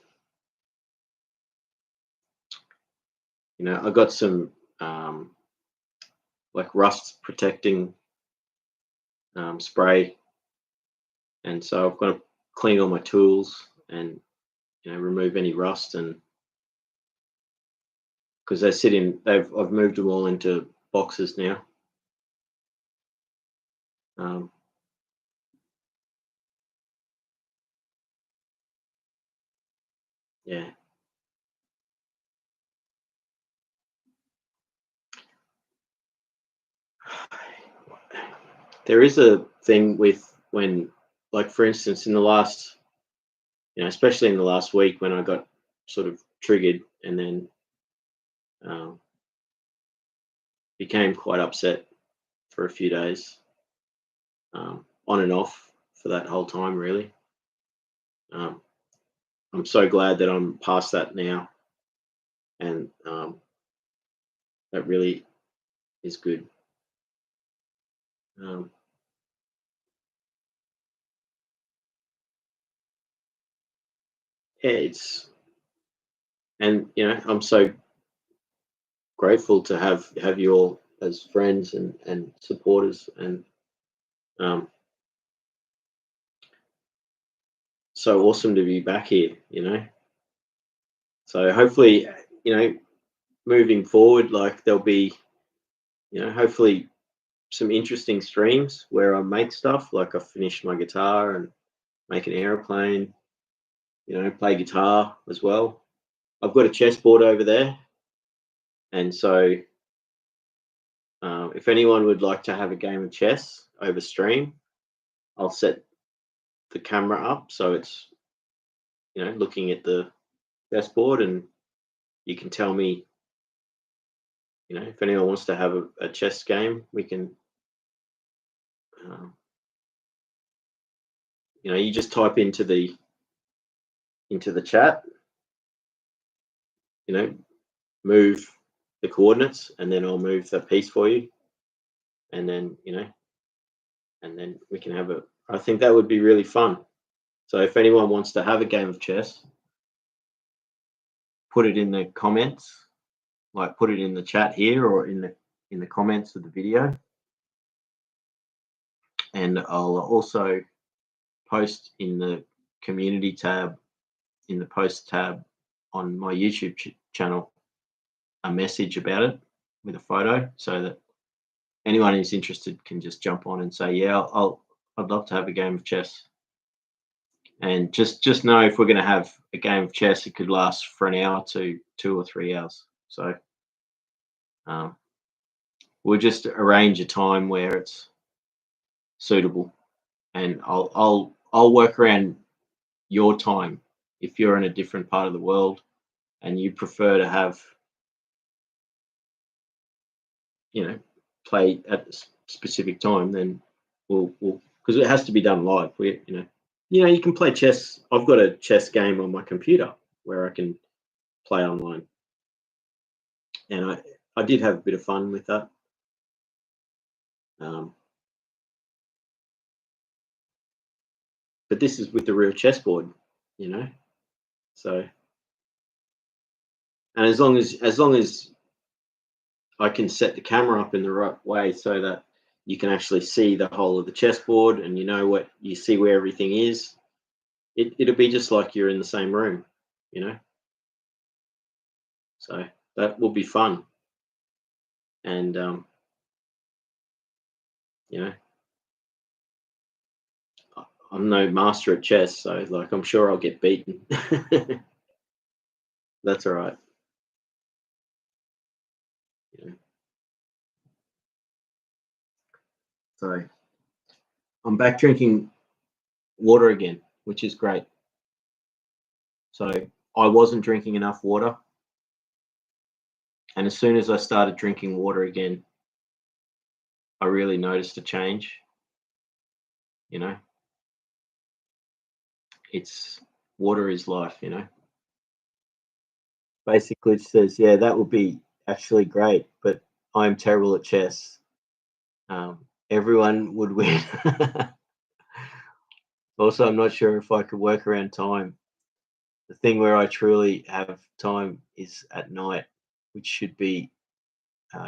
I got some um, like rust protecting spray, and so I've got to clean all my tools and remove any rust, and because I've moved them all into boxes now. Um, yeah. There is a thing with when, like, for instance, in the last, especially in the last week when I got sort of triggered and then um, became quite upset for a few days, on and off for that whole time, really. Um, I'm so glad that I'm past that now, and that really is good. Um, yeah, and I'm so grateful to have you all as friends and supporters, and um, so awesome to be back here. So hopefully, moving forward, like there'll be, hopefully some interesting streams where I make stuff. Like I finish my guitar and make an aeroplane. Play guitar as well. I've got a chessboard over there, and so if anyone would like to have a game of chess over stream, I'll set the camera up so it's looking at the chessboard, and you can tell me if anyone wants to have a chess game, we can. Um, you just type into the chat, move the coordinates, and then I'll move the piece for you, and then we can have a. I think that would be really fun. So if anyone wants to have a game of chess, put it in the comments, like put it in the chat here or in the comments of the video, and I'll also post in the community tab, in the post tab on my YouTube channel, a message about it with a photo, so that anyone who's interested can just jump on and say, yeah, I'd love to have a game of chess. And just know, if we're going to have a game of chess, it could last for an hour to 2 or 3 hours. So um, we'll just arrange a time where it's suitable, and I'll work around your time. If you're in a different part of the world and you prefer to have, play at a specific time, then we'll because it has to be done live. You can play chess. I've got a chess game on my computer where I can play online, and I did have a bit of fun with that. Um, but this is with the real chessboard, So, and as long as I can set the camera up in the right way so that you can actually see the whole of the chessboard, and you know what you see where everything is. It'll be just like you're in the same room, you know. So that will be fun, and you know, I'm no master at chess, so like I'm sure I'll get beaten. That's all right. You know. So I'm back drinking water again, which is great. So I wasn't drinking enough water, and as soon as I started drinking water again, I really noticed a change. You know, it's water is life. You know, basically it says, yeah, that would be actually great, but I'm terrible at chess. Everyone would win. Also, I'm not sure if I could work around time. The thing where I truly have time is at night, which should be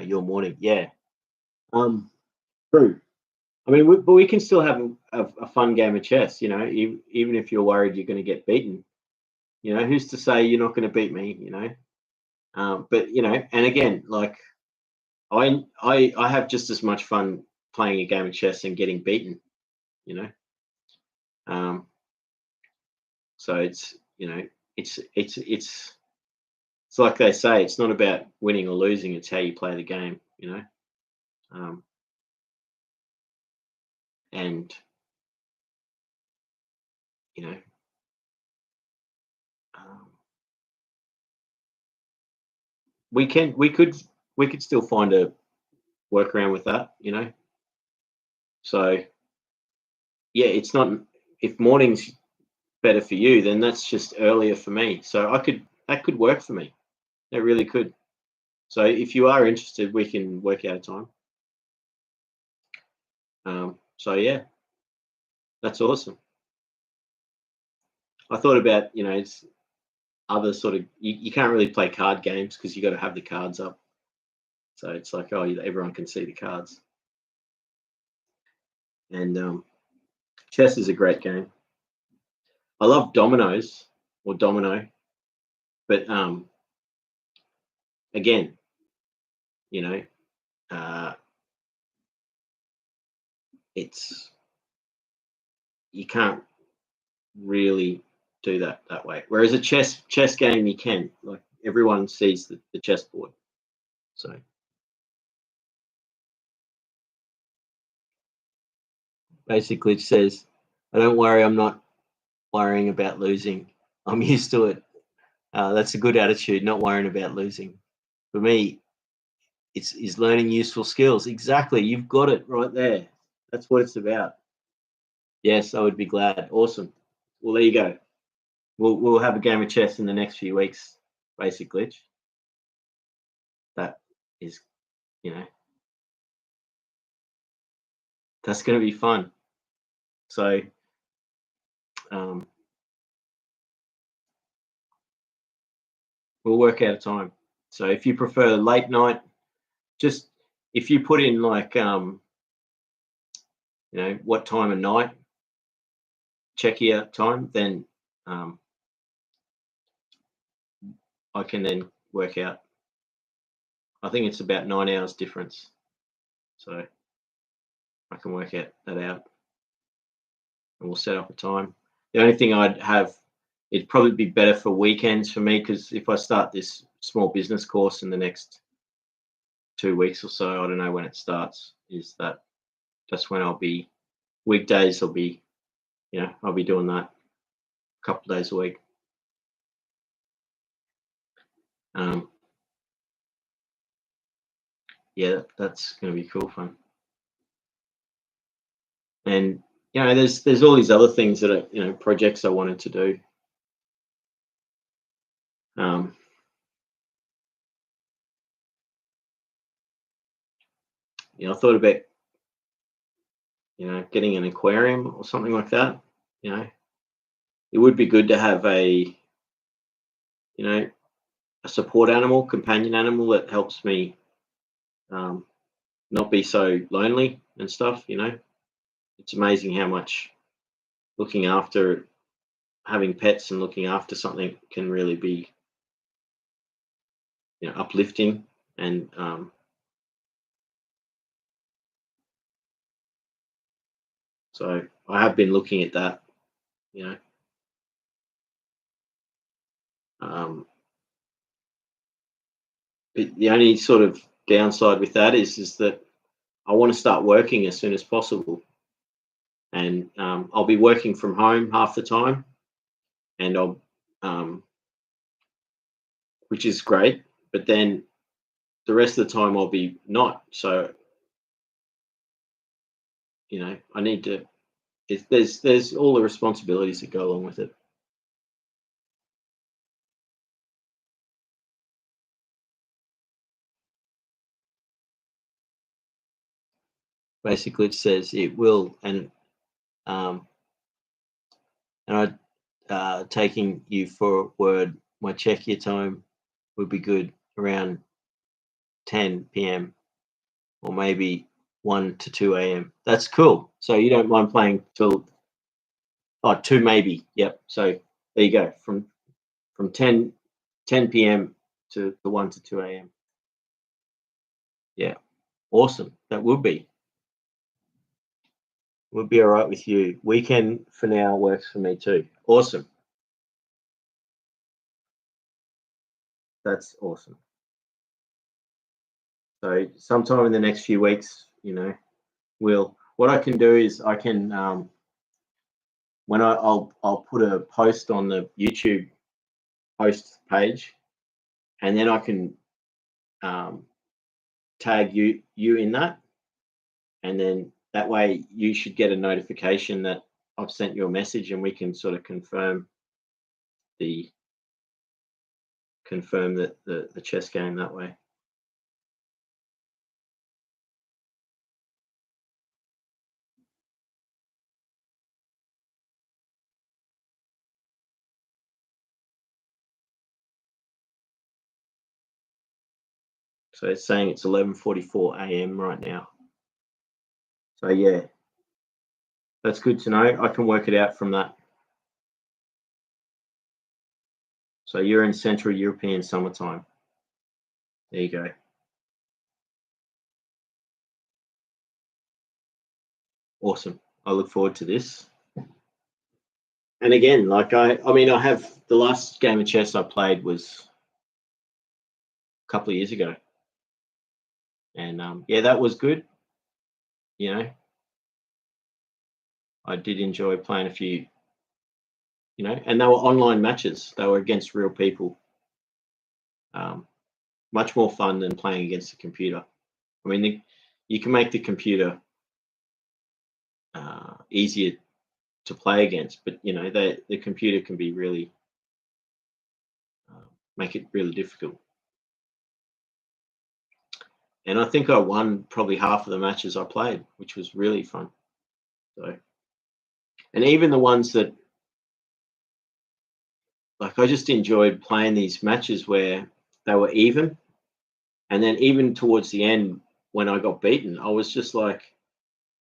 your morning. Yeah, um, true. I mean, but we can still have a fun game of chess. You know, even if you're worried you're going to get beaten. You know, who's to say you're not going to beat me? You know, but you know, and again, like I have just as much fun playing a game of chess and getting beaten. You know, um, so it's you know it's like they say, it's not about winning or losing; it's how you play the game. You know, um, and you know, um, we could still find a workaround with that. You know, so yeah, it's not if morning's better for you, then that's just earlier for me. So that could work for me. It really could. So if you are interested, we can work out a time. So yeah, that's awesome. I thought about it's other sort of you can't really play card games because you got to have the cards up. So it's like everyone can see the cards. And chess is a great game. I love dominoes or domino, but again, you know, uh, it's you can't really do that way. Whereas a chess game, you can like everyone sees the chessboard. So basically, it says, "I don't worry. I'm not worrying about losing. I'm used to it." That's a good attitude, not worrying about losing. For me, it's is learning useful skills. Exactly, you've got it right there. That's what it's about. Yes, I would be glad. Awesome. Well, there you go. We'll have a game of chess in the next few weeks. Basic glitch. That is, you know, that's going to be fun. So, um, we'll work out a time. So, if you prefer late night, just if you put in like, what time of night, check your time, then um, I can then work out. I think it's about 9 hours difference, so I can work that out, and we'll set up a time. The only thing I'd have, it'd probably be better for weekends for me because if I start this small business course in the next 2 weeks or so, I don't know when it starts. That's when I'll be weekdays. I'll be doing that a couple of days a week. Um, yeah, that's going to be cool fun. And there's all these other things that are projects I wanted to do. Um, I thought about getting an aquarium or something like that. You know, it would be good to have you know, a support animal, companion animal that helps me not be so lonely and stuff. It's amazing how much looking after having pets and looking after something can really be uplifting. And so I have been looking at that. you know um, the only sort of downside with that is that I want to start working as soon as possible, and I'll be working from home half the time, and I'll which is great, but then the rest of the time I'll be not. So I need to. There's all the responsibilities that go along with it. Basically, it says it will, um, and taking you for word, my check your time would be good around 10 p.m. or maybe 1 to 2 a.m. That's cool. So you don't mind playing till 2 maybe. Yep. So there you go. From 10 p.m. to the 1 to 2 a.m. Yeah. Awesome. That would be all right with you. Weekend for now works for me too. Awesome. That's awesome. So sometime in the next few weeks, what I can do is I can when I'll put a post on the YouTube post page, and then I can um, tag you in that, and then that way you should get a notification that I've sent you a message, and we can sort of the confirm that the chess game that way. So it's saying it's 11:44 a.m. right now. So yeah, that's good to know. I can work it out from that. So you're in Central European summertime. There you go. Awesome. I look forward to this. And again, like I mean, I have the last game of chess I played was a couple of years ago, and yeah, that was good. You know, I did enjoy playing a few. And they were online matches. They were against real people. Um, Much more fun than playing against a computer. I mean, you can make the computer easier to play against, but the computer can be really make it really difficult. And I think I won probably half of the matches I played, which was really fun. So, and even the ones that like I just enjoyed playing these matches where they were even, and then even towards the end when I got beaten, I was just like,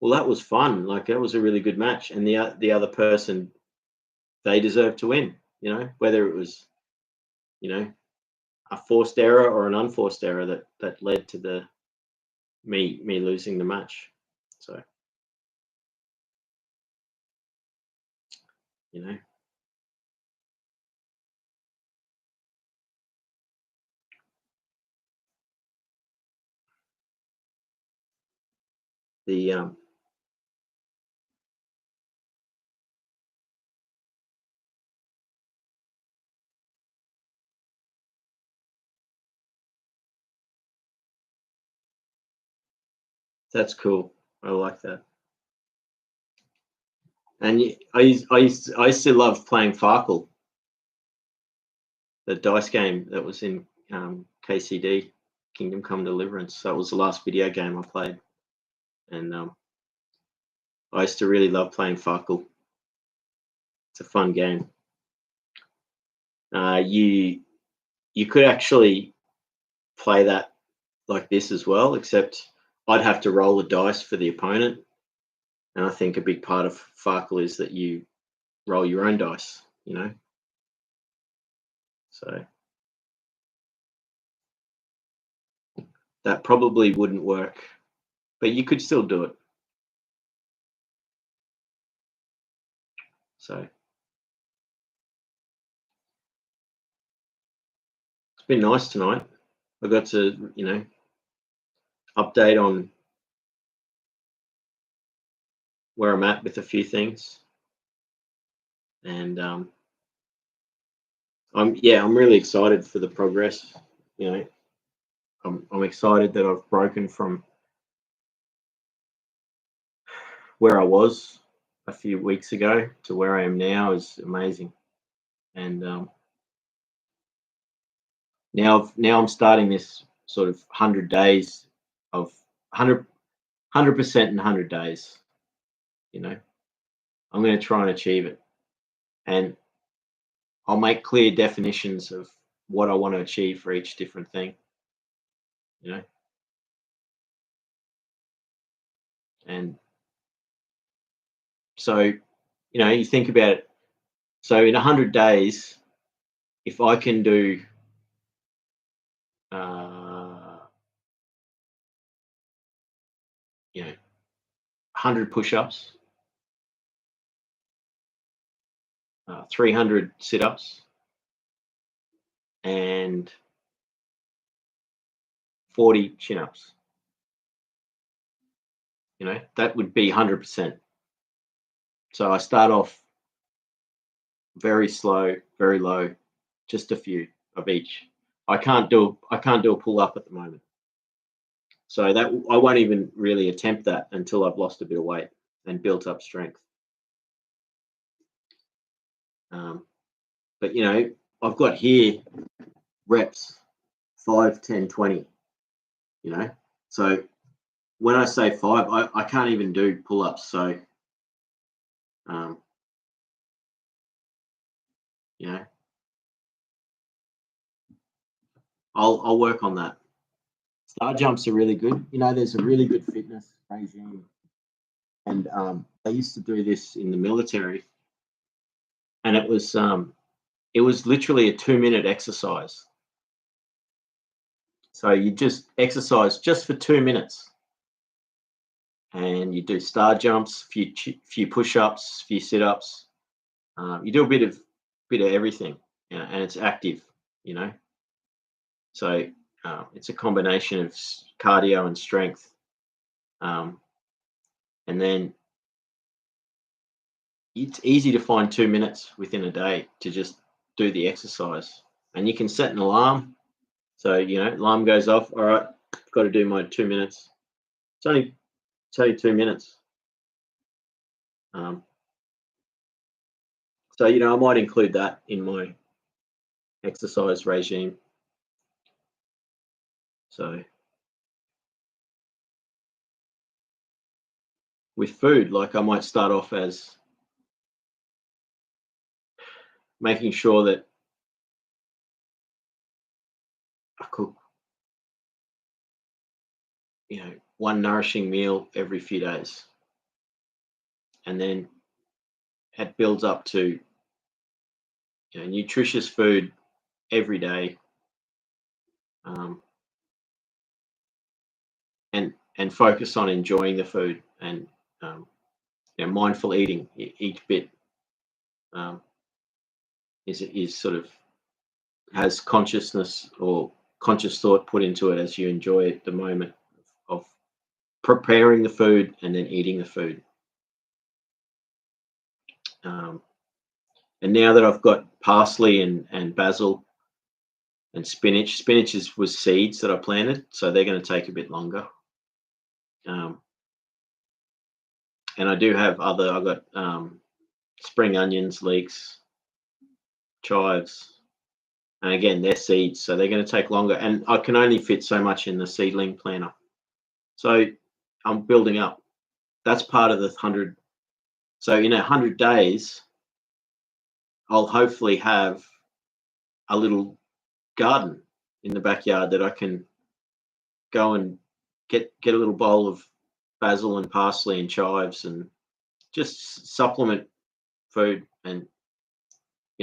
well, that was fun. Like that was a really good match, and the other person, they deserved to win. Whether it was you know a forced error or an unforced error that led to the me losing the match. So you know the that's cool. I like that. And I used to love playing Farkle, the dice game that was in KCD, Kingdom Come Deliverance. That was the last video game I played, and I used to really love playing Farkle. It's a fun game. You could actually play that like this as well, except I'd have to roll the dice for the opponent. And I think a big part of Farkle is that you roll your own dice, you know. So that probably wouldn't work, but you could still do it. So it's been nice tonight. I got to, update on where I'm at with a few things, and I'm really excited for the progress. You know, I'm excited that I've broken from where I was a few weeks ago to where I am now is amazing, and now I'm starting this sort of 100 days of 100% in 100 days. You know, I'm going to try and achieve it, and I'll make clear definitions of what I want to achieve for each different thing. You know, and so you think about it. So in 100 days, if I can do 100 push-ups, 300 sit-ups, and 40 chin-ups, that would be 100%. So I start off very slow, very low, just a few of each. I can't do a pull-up at the moment, so that I won't even really attempt that until I've lost a bit of weight and built up strength. But I've got here reps 5, 10, 20. So when I say 5, I can't even do pull-ups. So I'll work on that. Star jumps are really good. There's a really good fitness regime, and they used to do this in the military, and it was literally a 2-minute exercise. So you just exercise just for 2 minutes, and you do star jumps, few push-ups, few sit-ups. You do a bit of everything, and it's active. So it's a combination of cardio and strength, and then it's easy to find 2 minutes within a day to just do the exercise, and you can set an alarm. So alarm goes off. All right, got to do my 2 minutes. It's only 2 minutes. So I might include that in my exercise regime. So with food, like I might start off as making sure that I cook, one nourishing meal every few days, and then it builds up to nutritious food every day, and focus on enjoying the food, and mindful eating. Each bit is sort of has consciousness or conscious thought put into it as you enjoy it, the moment of preparing the food and then eating the food. And now that I've got parsley and basil and spinach was seeds that I planted, so they're going to take a bit longer. And I do have I've got spring onions, leeks, chives, and again, they're seeds, so they're going to take longer, and I can only fit so much in the seedling planter. So I'm building up. That's part of the 100. So in 100 days, I'll hopefully have a little garden in the backyard that I can go and get a little bowl of basil and parsley and chives and just supplement food. And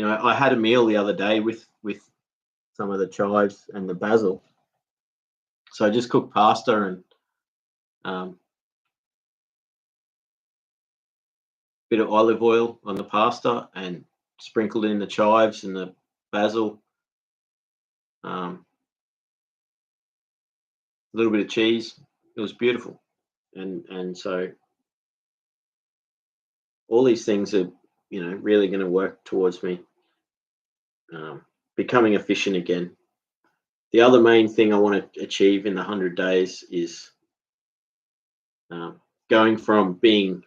I had a meal the other day with some of the chives and the basil. So I just cooked pasta and bit of olive oil on the pasta and sprinkled in the chives and the basil, a little bit of cheese. It was beautiful, and so all these things are really going to work towards me becoming efficient again. The other main thing I want to achieve in the 100 days is going from being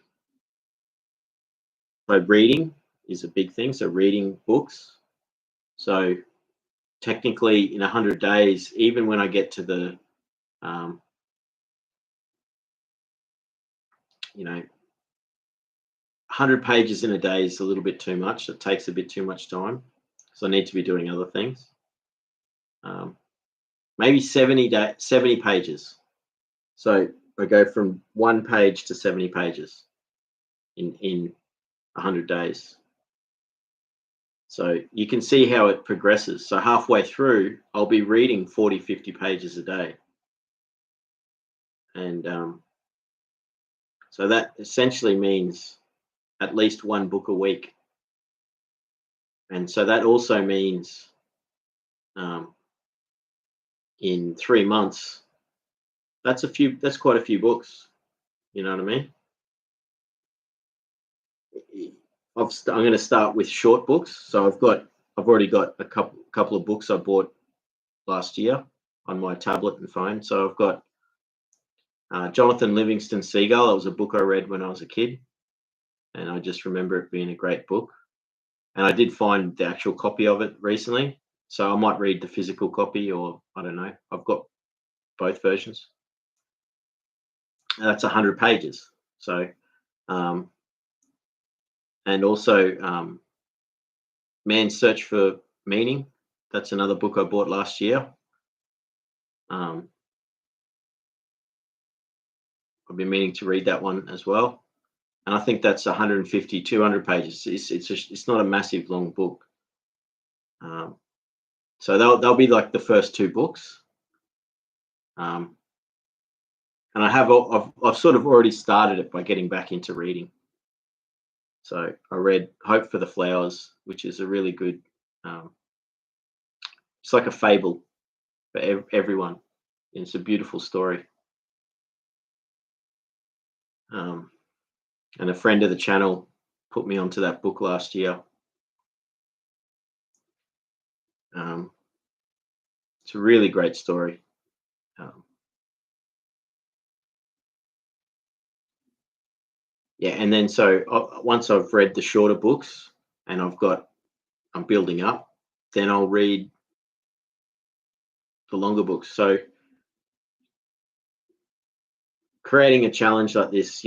by reading is a big thing. So reading books. So technically in 100 days, even when I get to the 100 pages in a day is a little bit too much. It takes a bit too much time. So I need to be doing other things. Maybe 70 pages. So I go from 1 page to 70 pages in 100 days. So you can see how it progresses. So halfway through, I'll be reading 40, 50 pages a day. And so that essentially means at least 1 book a week. And so that also means in 3 months, that's quite a few books. You know what I mean? I'm going to start with short books. So I've already got a couple of books I bought last year on my tablet and phone. So I've got Jonathan Livingston Seagull. That was a book I read when I was a kid, and I just remember it being a great book. And I did find the actual copy of it recently, so I might read the physical copy, or I don't know. I've got both versions. And that's 100 pages. So, and also Man's Search for Meaning. That's another book I bought last year. I've been meaning to read that one as well. And I think that's 150, 200 pages. It's not a massive long book. So they'll be like the first 2 books. And I've sort of already started it by getting back into reading. So I read Hope for the Flowers, which is a really good, it's like a fable for everyone. It's a beautiful story. And a friend of the channel put me onto that book last year. It's a really great story. Yeah, and then so once I've read the shorter books and I'm building up, then I'll read the longer books. So creating a challenge like this,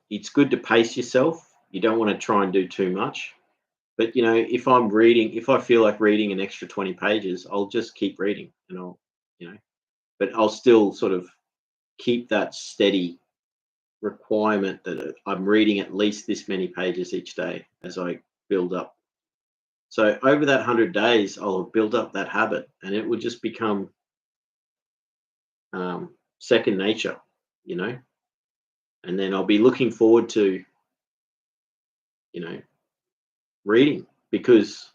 it's good to pace yourself. You don't want to try and do too much. But if I feel like reading an extra 20 pages, I'll just keep reading, and but I'll still sort of keep that steady requirement that I'm reading at least this many pages each day as I build up. So over that 100 days, I'll build up that habit, and it will just become second nature, and then I'll be looking forward to, reading, because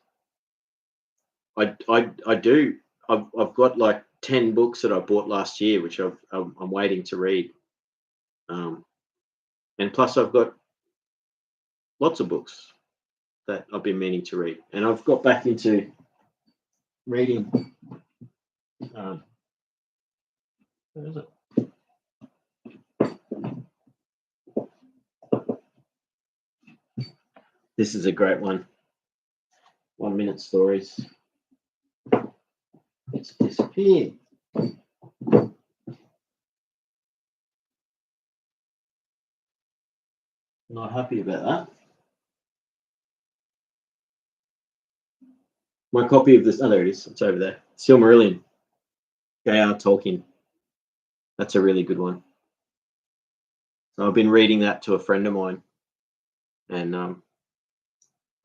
I've got like 10 books that I bought last year, which I'm waiting to read. And plus I've got lots of books that I've been meaning to read, and I've got back into reading. Where is it? This is a great one. 1 Minute Stories. It's disappeared. Not happy about that. My copy of this, oh, there it is. It's over there. Silmarillion. J.R. Tolkien. That's a really good one. So I've been reading that to a friend of mine, and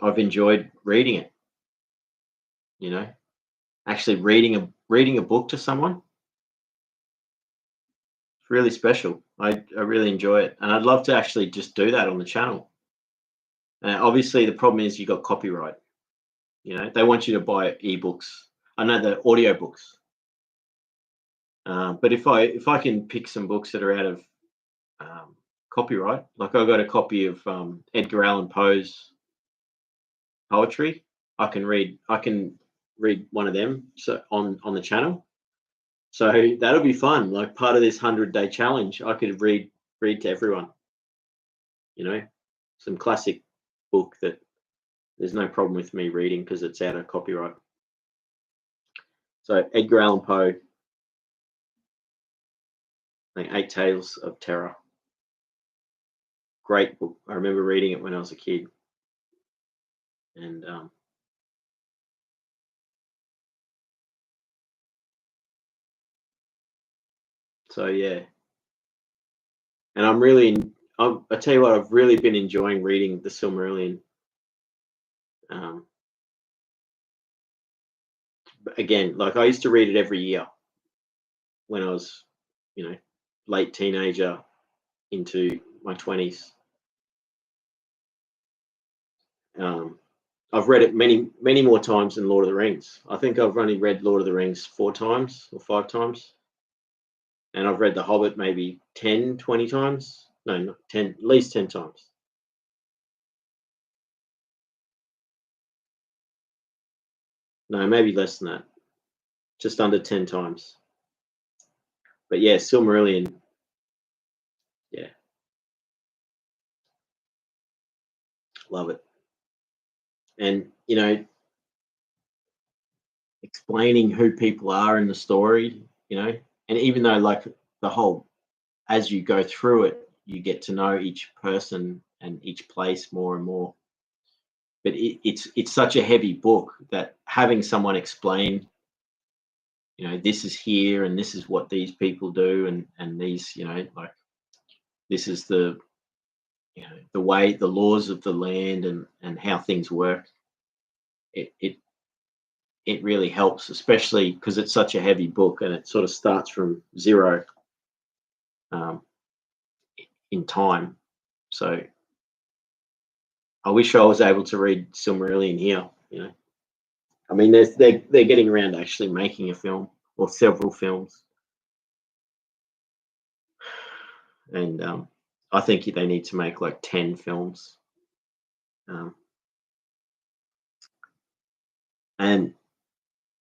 I've enjoyed reading it. You know, actually reading a book to someone, it's really special. I really enjoy it, and I'd love to actually just do that on the channel. Obviously, the problem is you got copyright. They want you to buy ebooks. I know the audiobooks. But if I can pick some books that are out of copyright, like I got a copy of Edgar Allan Poe's poetry, I can read one of them so on the channel. So that'll be fun. Like part of this 100-day challenge, I could read to everyone. Some classic book that there's no problem with me reading because it's out of copyright. So Edgar Allan Poe, I think Eight Tales of Terror. Great book. I remember reading it when I was a kid. And so yeah. And I tell you what, I've really been enjoying reading the Silmarillion. Again, like I used to read it every year when I was, late teenager into my 20s. I've read it many, many more times than Lord of the Rings. I think I've only read Lord of the Rings 4 times or 5 times. And I've read The Hobbit maybe 10, 20 times. No, not 10, at least 10 times. No, maybe less than that. Just under 10 times. But yeah, Silmarillion, yeah. Love it. And, explaining who people are in the story, and even though like the whole, as you go through it, you get to know each person and each place more and more. But it's such a heavy book that having someone explain, this is here and this is what these people do, and these, like this is the the way, the laws of the land, and how things work. It really helps, especially because it's such a heavy book and it sort of starts from zero um, in time. So I wish I was able to read Silmarillion here. I mean, they're getting around to actually making a film or several films, and I think they need to make like 10 films, um, and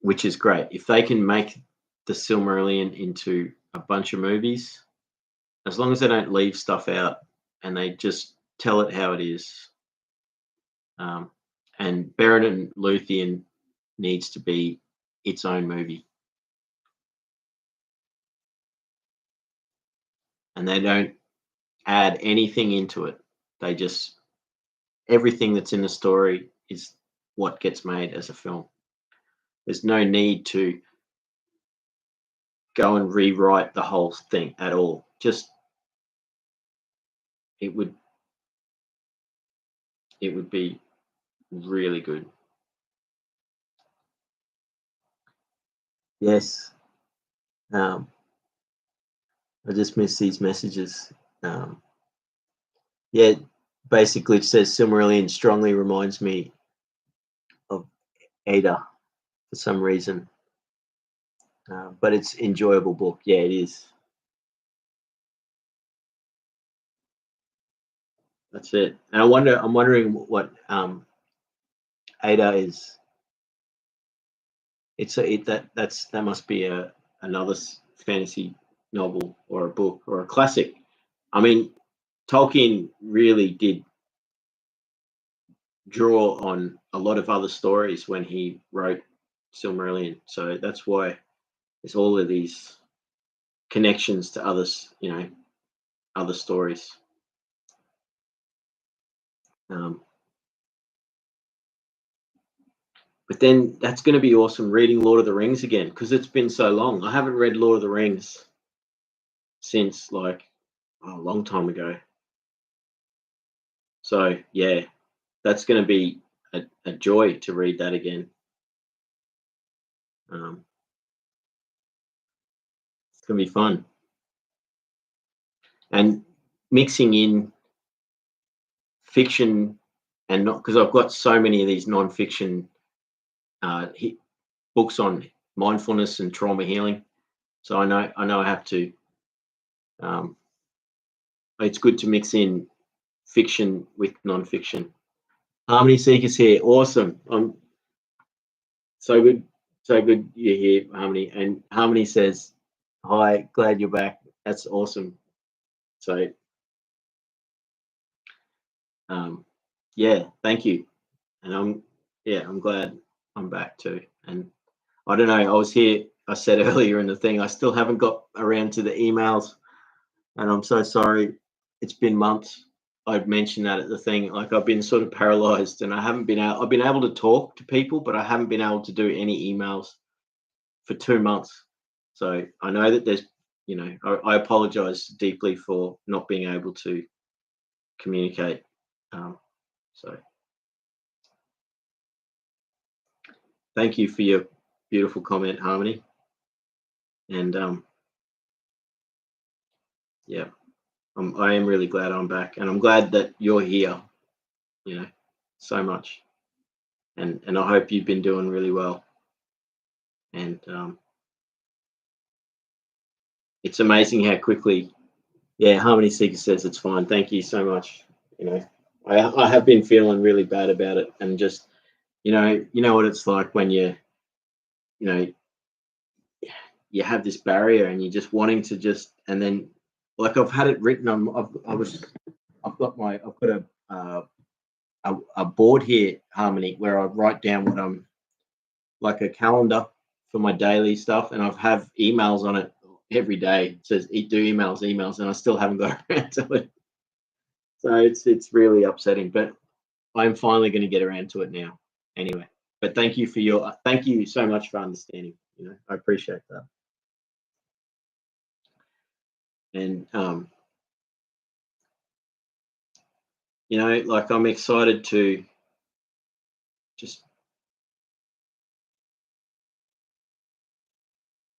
which is great if they can make the Silmarillion into a bunch of movies, as long as they don't leave stuff out and they just tell it how it is. And Beren and Luthien needs to be its own movie, and they don't add anything into it. They just, everything that's in the story is what gets made as a film. There's no need to go and rewrite the whole thing at all. Just it would be really good. Yes. I just missed these messages. Yeah, basically it says Silmarillion strongly reminds me of Ada for some reason. But it's enjoyable book. Yeah, it is. That's it. And I'm wondering what Ada is. That must be another fantasy novel or a book or a classic. I mean, Tolkien really did draw on a lot of other stories when he wrote Silmarillion. So that's why there's all of these connections to others, other stories. But then that's going to be awesome reading Lord of the Rings again because it's been so long. I haven't read Lord of the Rings since like a long time ago. So yeah, that's going to be a joy to read that again. Um, it's going to be fun, and mixing in fiction and not, because I've got so many of these non-fiction uh, hi- books on mindfulness and trauma healing. So I know I have to. Um, it's good to mix in fiction with non-fiction. Harmony Seekers here, awesome. So good, so good you're here, Harmony. And Harmony says, "Hi, glad you're back. That's awesome." So, um, yeah, thank you. And I'm glad I'm back too. And I don't know, I was here. I said earlier in the thing, I still haven't got around to the emails, and I'm so sorry. It's been months. I'd mentioned that at the thing. Like I've been sort of paralyzed, and I haven't been out. I've been able to talk to people, but I haven't been able to do any emails for 2 months. So I know that there's, I apologize deeply for not being able to communicate. Um, so thank you for your beautiful comment, Harmony. And yeah, I am really glad I'm back, and I'm glad that you're here. You know, so much, and I hope you've been doing really well. And it's amazing how quickly. Yeah, Harmony Seeker says it's fine. Thank you so much. You know, I have been feeling really bad about it, and just you know what it's like when you know you have this barrier and you're just wanting to just, and then like I've had it written on. I've got a board here, Harmony, where I write down what I'm, like a calendar for my daily stuff, and I've have emails on it every day. It says do emails, and I still haven't got around to it. So it's really upsetting, but I'm finally going to get around to it now. Anyway, but thank you so much for understanding. I appreciate that. And like I'm excited to just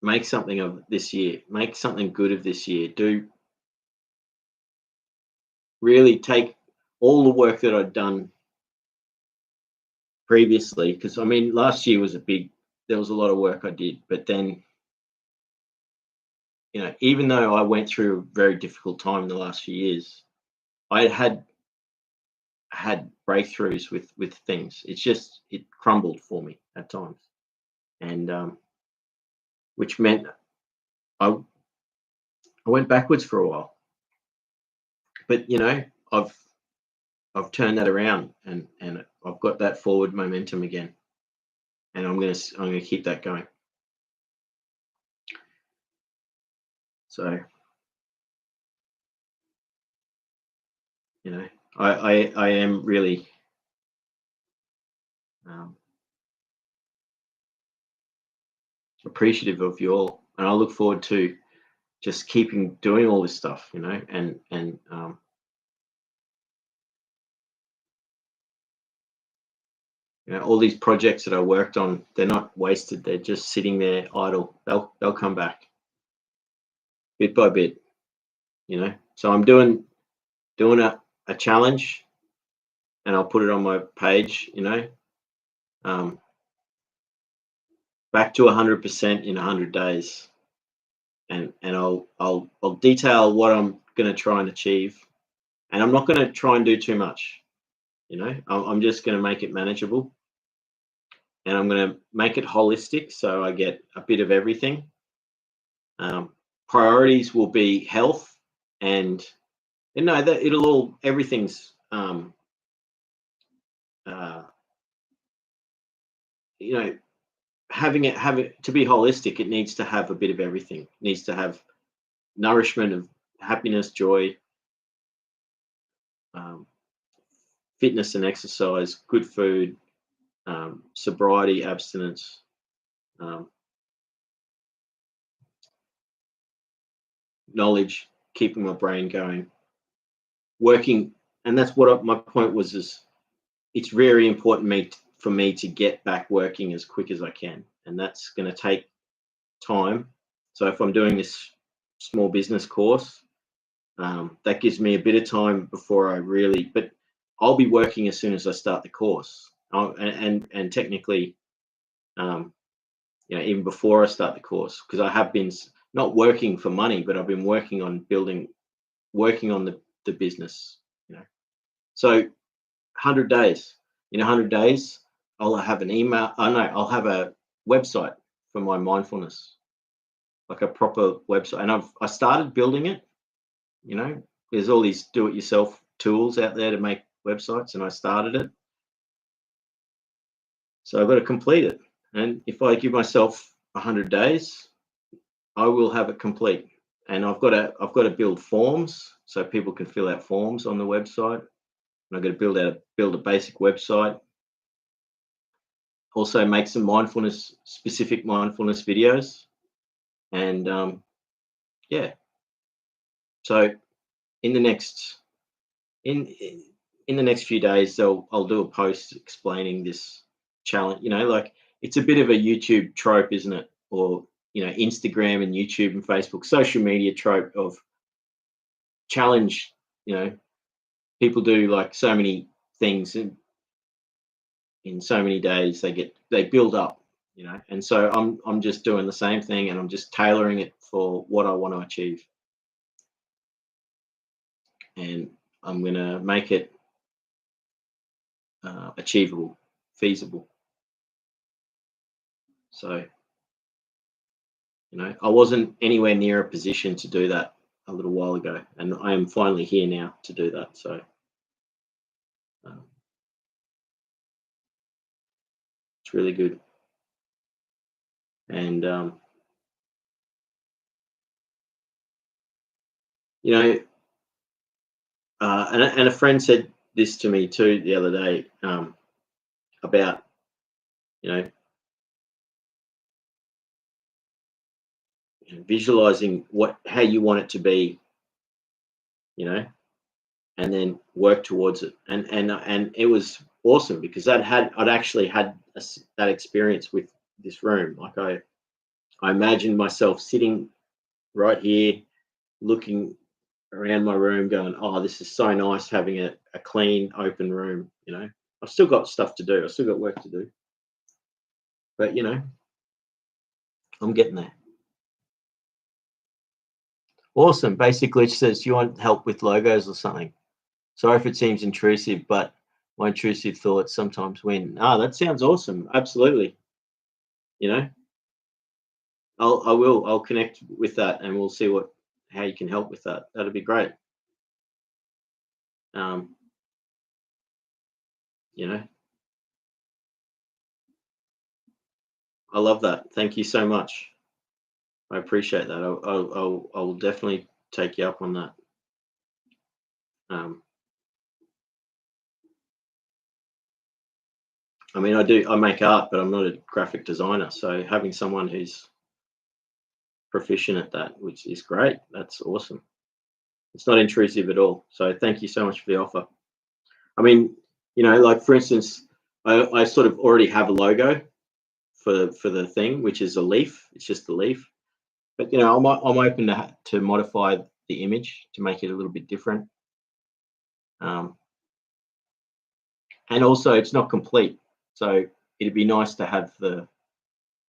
make something of this year, make something good of this year. Do really take all the work that I'd done previously, because I mean, last year was there was a lot of work I did, but then, even though I went through a very difficult time in the last few years, I had breakthroughs with things. It's just it crumbled for me at times, and which meant I I went backwards for a while. But I've I've turned that around, and I've got that forward momentum again, and I'm gonna keep that going. So you know I am really um, appreciative of you all, and I look forward to just keeping doing all this stuff, and all these projects that I worked on, they're not wasted. They're just sitting there idle. They'll come back bit by bit. So I'm doing a challenge, and I'll put it on my page. Um, back to 100% in 100 days, and I'll detail what I'm going to try and achieve, and I'm not going to try and do too much. I'm just going to make it manageable, and I'm going to make it holistic, so I get a bit of everything. Um, Priorities will be health, and that it'll all everything's uh, you know have it to be holistic. It needs to have a bit of everything. It needs to have nourishment of happiness, joy, um, fitness and exercise, good food, sobriety, abstinence, um, knowledge, keeping my brain going, working. And that's what my point was, is it's very important for me to get back working as quick as I can. And that's going to take time. So if I'm doing this small business course, that gives me a bit of time before I really, but I'll be working as soon as I start the course. And technically, even before I start the course, because I have been not working for money, but I've been working on the business, So 100 days. In 100 days, I'll have an email. I'll have a website for my mindfulness, like a proper website. And I started building it. There's all these do-it-yourself tools out there to make websites, and I started it. So I've got to complete it. And if I give myself 100 days, I will have it complete. And I've got to build forms so people can fill out forms on the website. And I've got to build a basic website. Also make some specific mindfulness videos. And so in the next few days, I'll do a post explaining this challenge. Like, it's a bit of a YouTube trope, isn't it? Or Instagram and YouTube and Facebook, social media trope of challenge. People do like so many things in so many days, they build up, and so I'm just doing the same thing, and I'm just tailoring it for what I want to achieve, and I'm going to make it achievable, feasible. So I wasn't anywhere near a position to do that a little while ago, and I am finally here now to do that. So it's really good. And and a friend said this to me too the other day, about visualizing how you want it to be, and then work towards it. And it was awesome, because I'd actually had that experience with this room. Like, I imagined myself sitting right here, looking around my room, going, "Oh, this is so nice having a clean, open room." I've still got stuff to do. I've still got work to do, but I'm getting there. Awesome. Basically, it says, "Do you want help with logos or something? Sorry if it seems intrusive, but my intrusive thoughts sometimes win." That sounds awesome. Absolutely. I'll connect with that, and we'll see how you can help with that. That'd be great. I love that. Thank you so much. I appreciate that. I'll definitely take you up on that. I mean, I make art, but I'm not a graphic designer. So having someone who's proficient at that, which is great, that's awesome. It's not intrusive at all. So thank you so much for the offer. I mean, like, for instance, I sort of already have a logo for the thing, which is a leaf. It's just a leaf. But I'm open to modify the image to make it a little bit different. And also, it's not complete, so it'd be nice to have the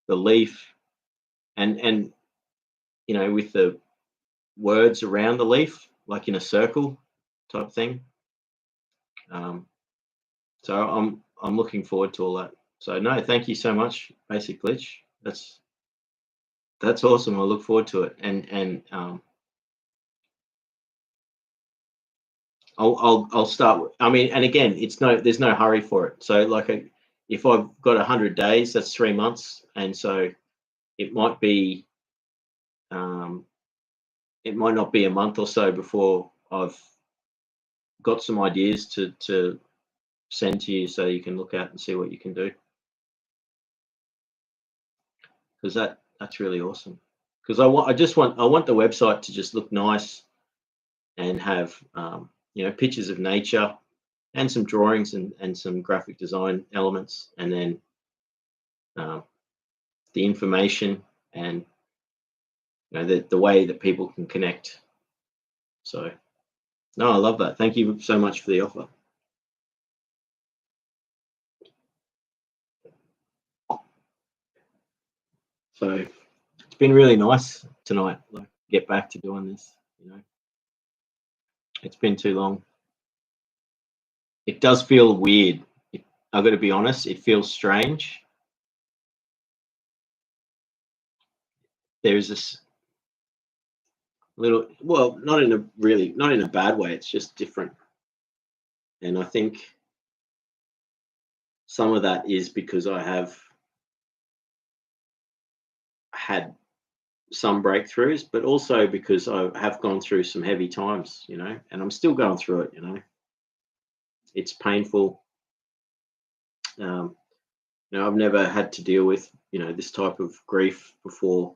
leaf and with the words around the leaf, like in a circle type thing. So I'm looking forward to all that. So no, thank you so much, Basic Glitch. That's awesome. I look forward to it, and I'll start. I mean, and again, there's no hurry for it. So like, if I've got 100 days, that's 3 months, and so it might be, it might not be a month or so before I've got some ideas to send to you, so you can look at and see what you can do. Because that's really awesome. because I want the website to just look nice and have pictures of nature and some drawings and some graphic design elements, and then um, the information and the way that people can connect. So no, I love that. Thank you so much for the offer. So it's been really nice tonight. Like, get back to doing this. It's been too long. It does feel weird. I've got to be honest. It feels strange. There's this little, well, not in a bad way. It's just different. And I think some of that is because I have had some breakthroughs, but also because I have gone through some heavy times, and I'm still going through it. It's painful. I've never had to deal with, this type of grief before,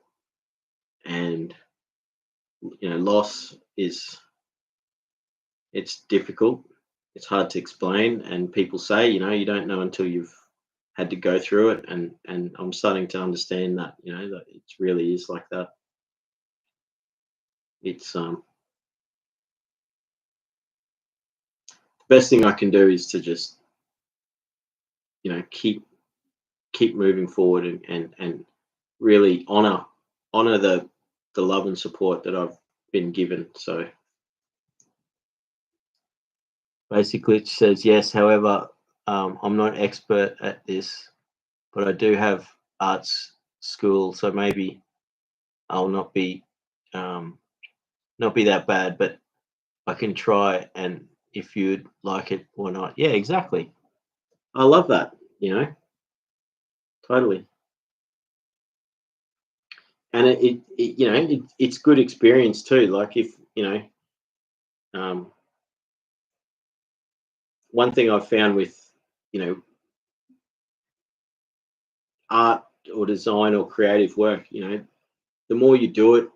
and loss it's difficult. It's hard to explain, and people say, you don't know until you've had to go through it, and I'm starting to understand that, that it really is like that. It's the best thing I can do is to just keep moving forward, and really honor the love and support that I've been given. So basically it says yes, however, I'm not expert at this, but I do have arts school, so maybe I'll not be that bad, but I can try, and if you'd like it or not. Yeah, exactly. I love that, totally. And it's good experience too. Like, if um, one thing I've found with art or design or creative work, the more you do it,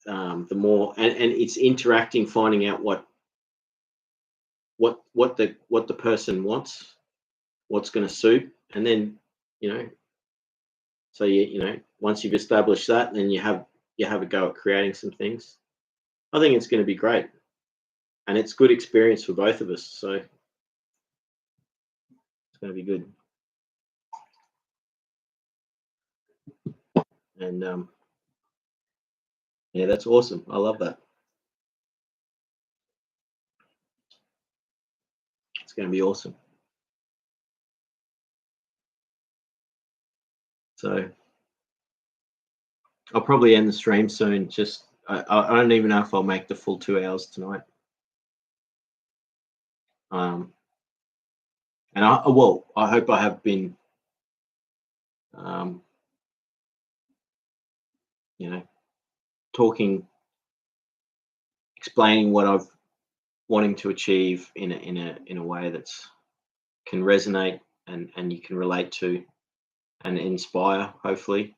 the more, and it's interacting, finding out what the person wants, what's going to suit, and then you know so once you've established that, then you have a go at creating some things. I think it's going to be great, and it's good experience for both of us, so it's going to be good. And yeah, that's awesome. I love that. It's going to be awesome. So I'll probably end the stream soon. Just I don't even know if I'll make the full 2 hours tonight. And I hope I have been, um, talking, explaining what I've wanting to achieve in a way that's can resonate, and you can relate to and inspire. Hopefully,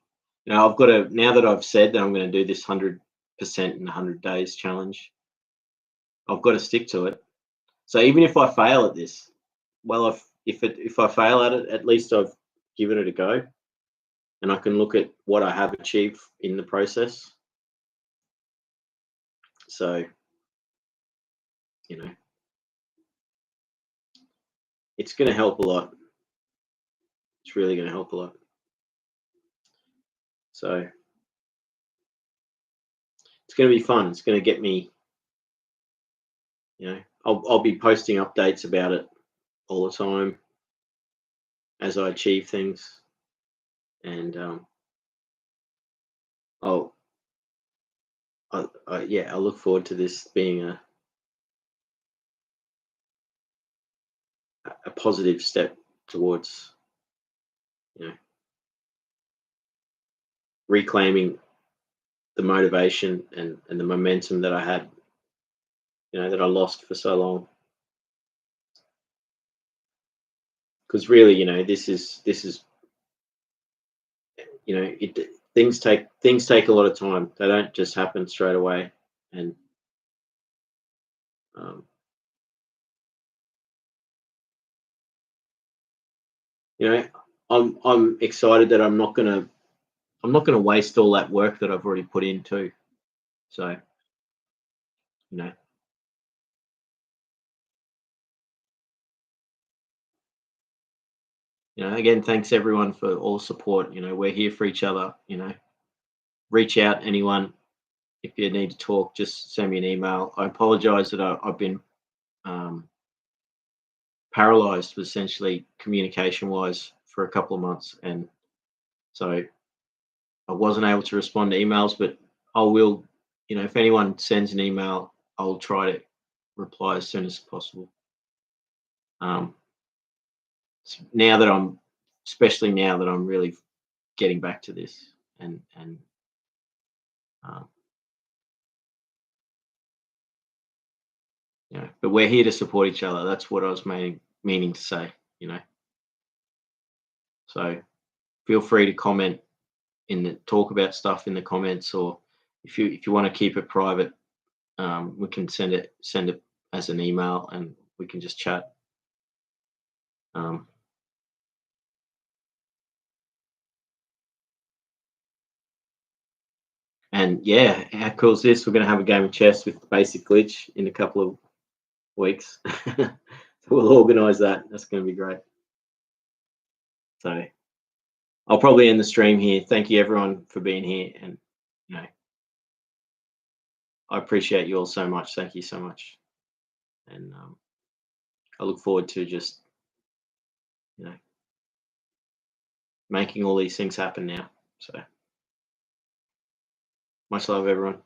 I've got to, now that I've said that I'm going to do this 100% in 100 days challenge, I've got to stick to it. So even if I fail at this, well, if I fail at it, at least I've given it a go, and I can look at what I have achieved in the process. So, it's going to help a lot. It's really going to help a lot. So it's going to be fun. It's going to get me, I'll be posting updates about it all the time as I achieve things, and I'll look forward to this being a positive step towards, reclaiming the motivation and the momentum that I had, that I lost for so long. Because really, this is it things take a lot of time. They don't just happen straight away. And um, you know, I'm excited that I'm not gonna waste all that work that I've already put into. So you know, again, thanks everyone for all the support. We're here for each other. Reach out, anyone, if you need to talk. Just send me an email. I apologize that I've been um, paralyzed, essentially communication wise, for a couple of months, and so I wasn't able to respond to emails. But I will, if anyone sends an email, I'll try to reply as soon as possible. Um, now that I'm, especially now that I'm really getting back to this, and um, but we're here to support each other. That's what I was meaning to say. So feel free to comment talk about stuff in the comments, or if you want to keep it private, we can send it as an email, and we can just chat. Um, and yeah, how cool is this? We're going to have a game of chess with Basic Glitch in a couple of weeks. We'll organise that. That's going to be great. So I'll probably end the stream here. Thank you everyone for being here, and I appreciate you all so much. Thank you so much, and I look forward to just you know making all these things happen now. So much love, everyone.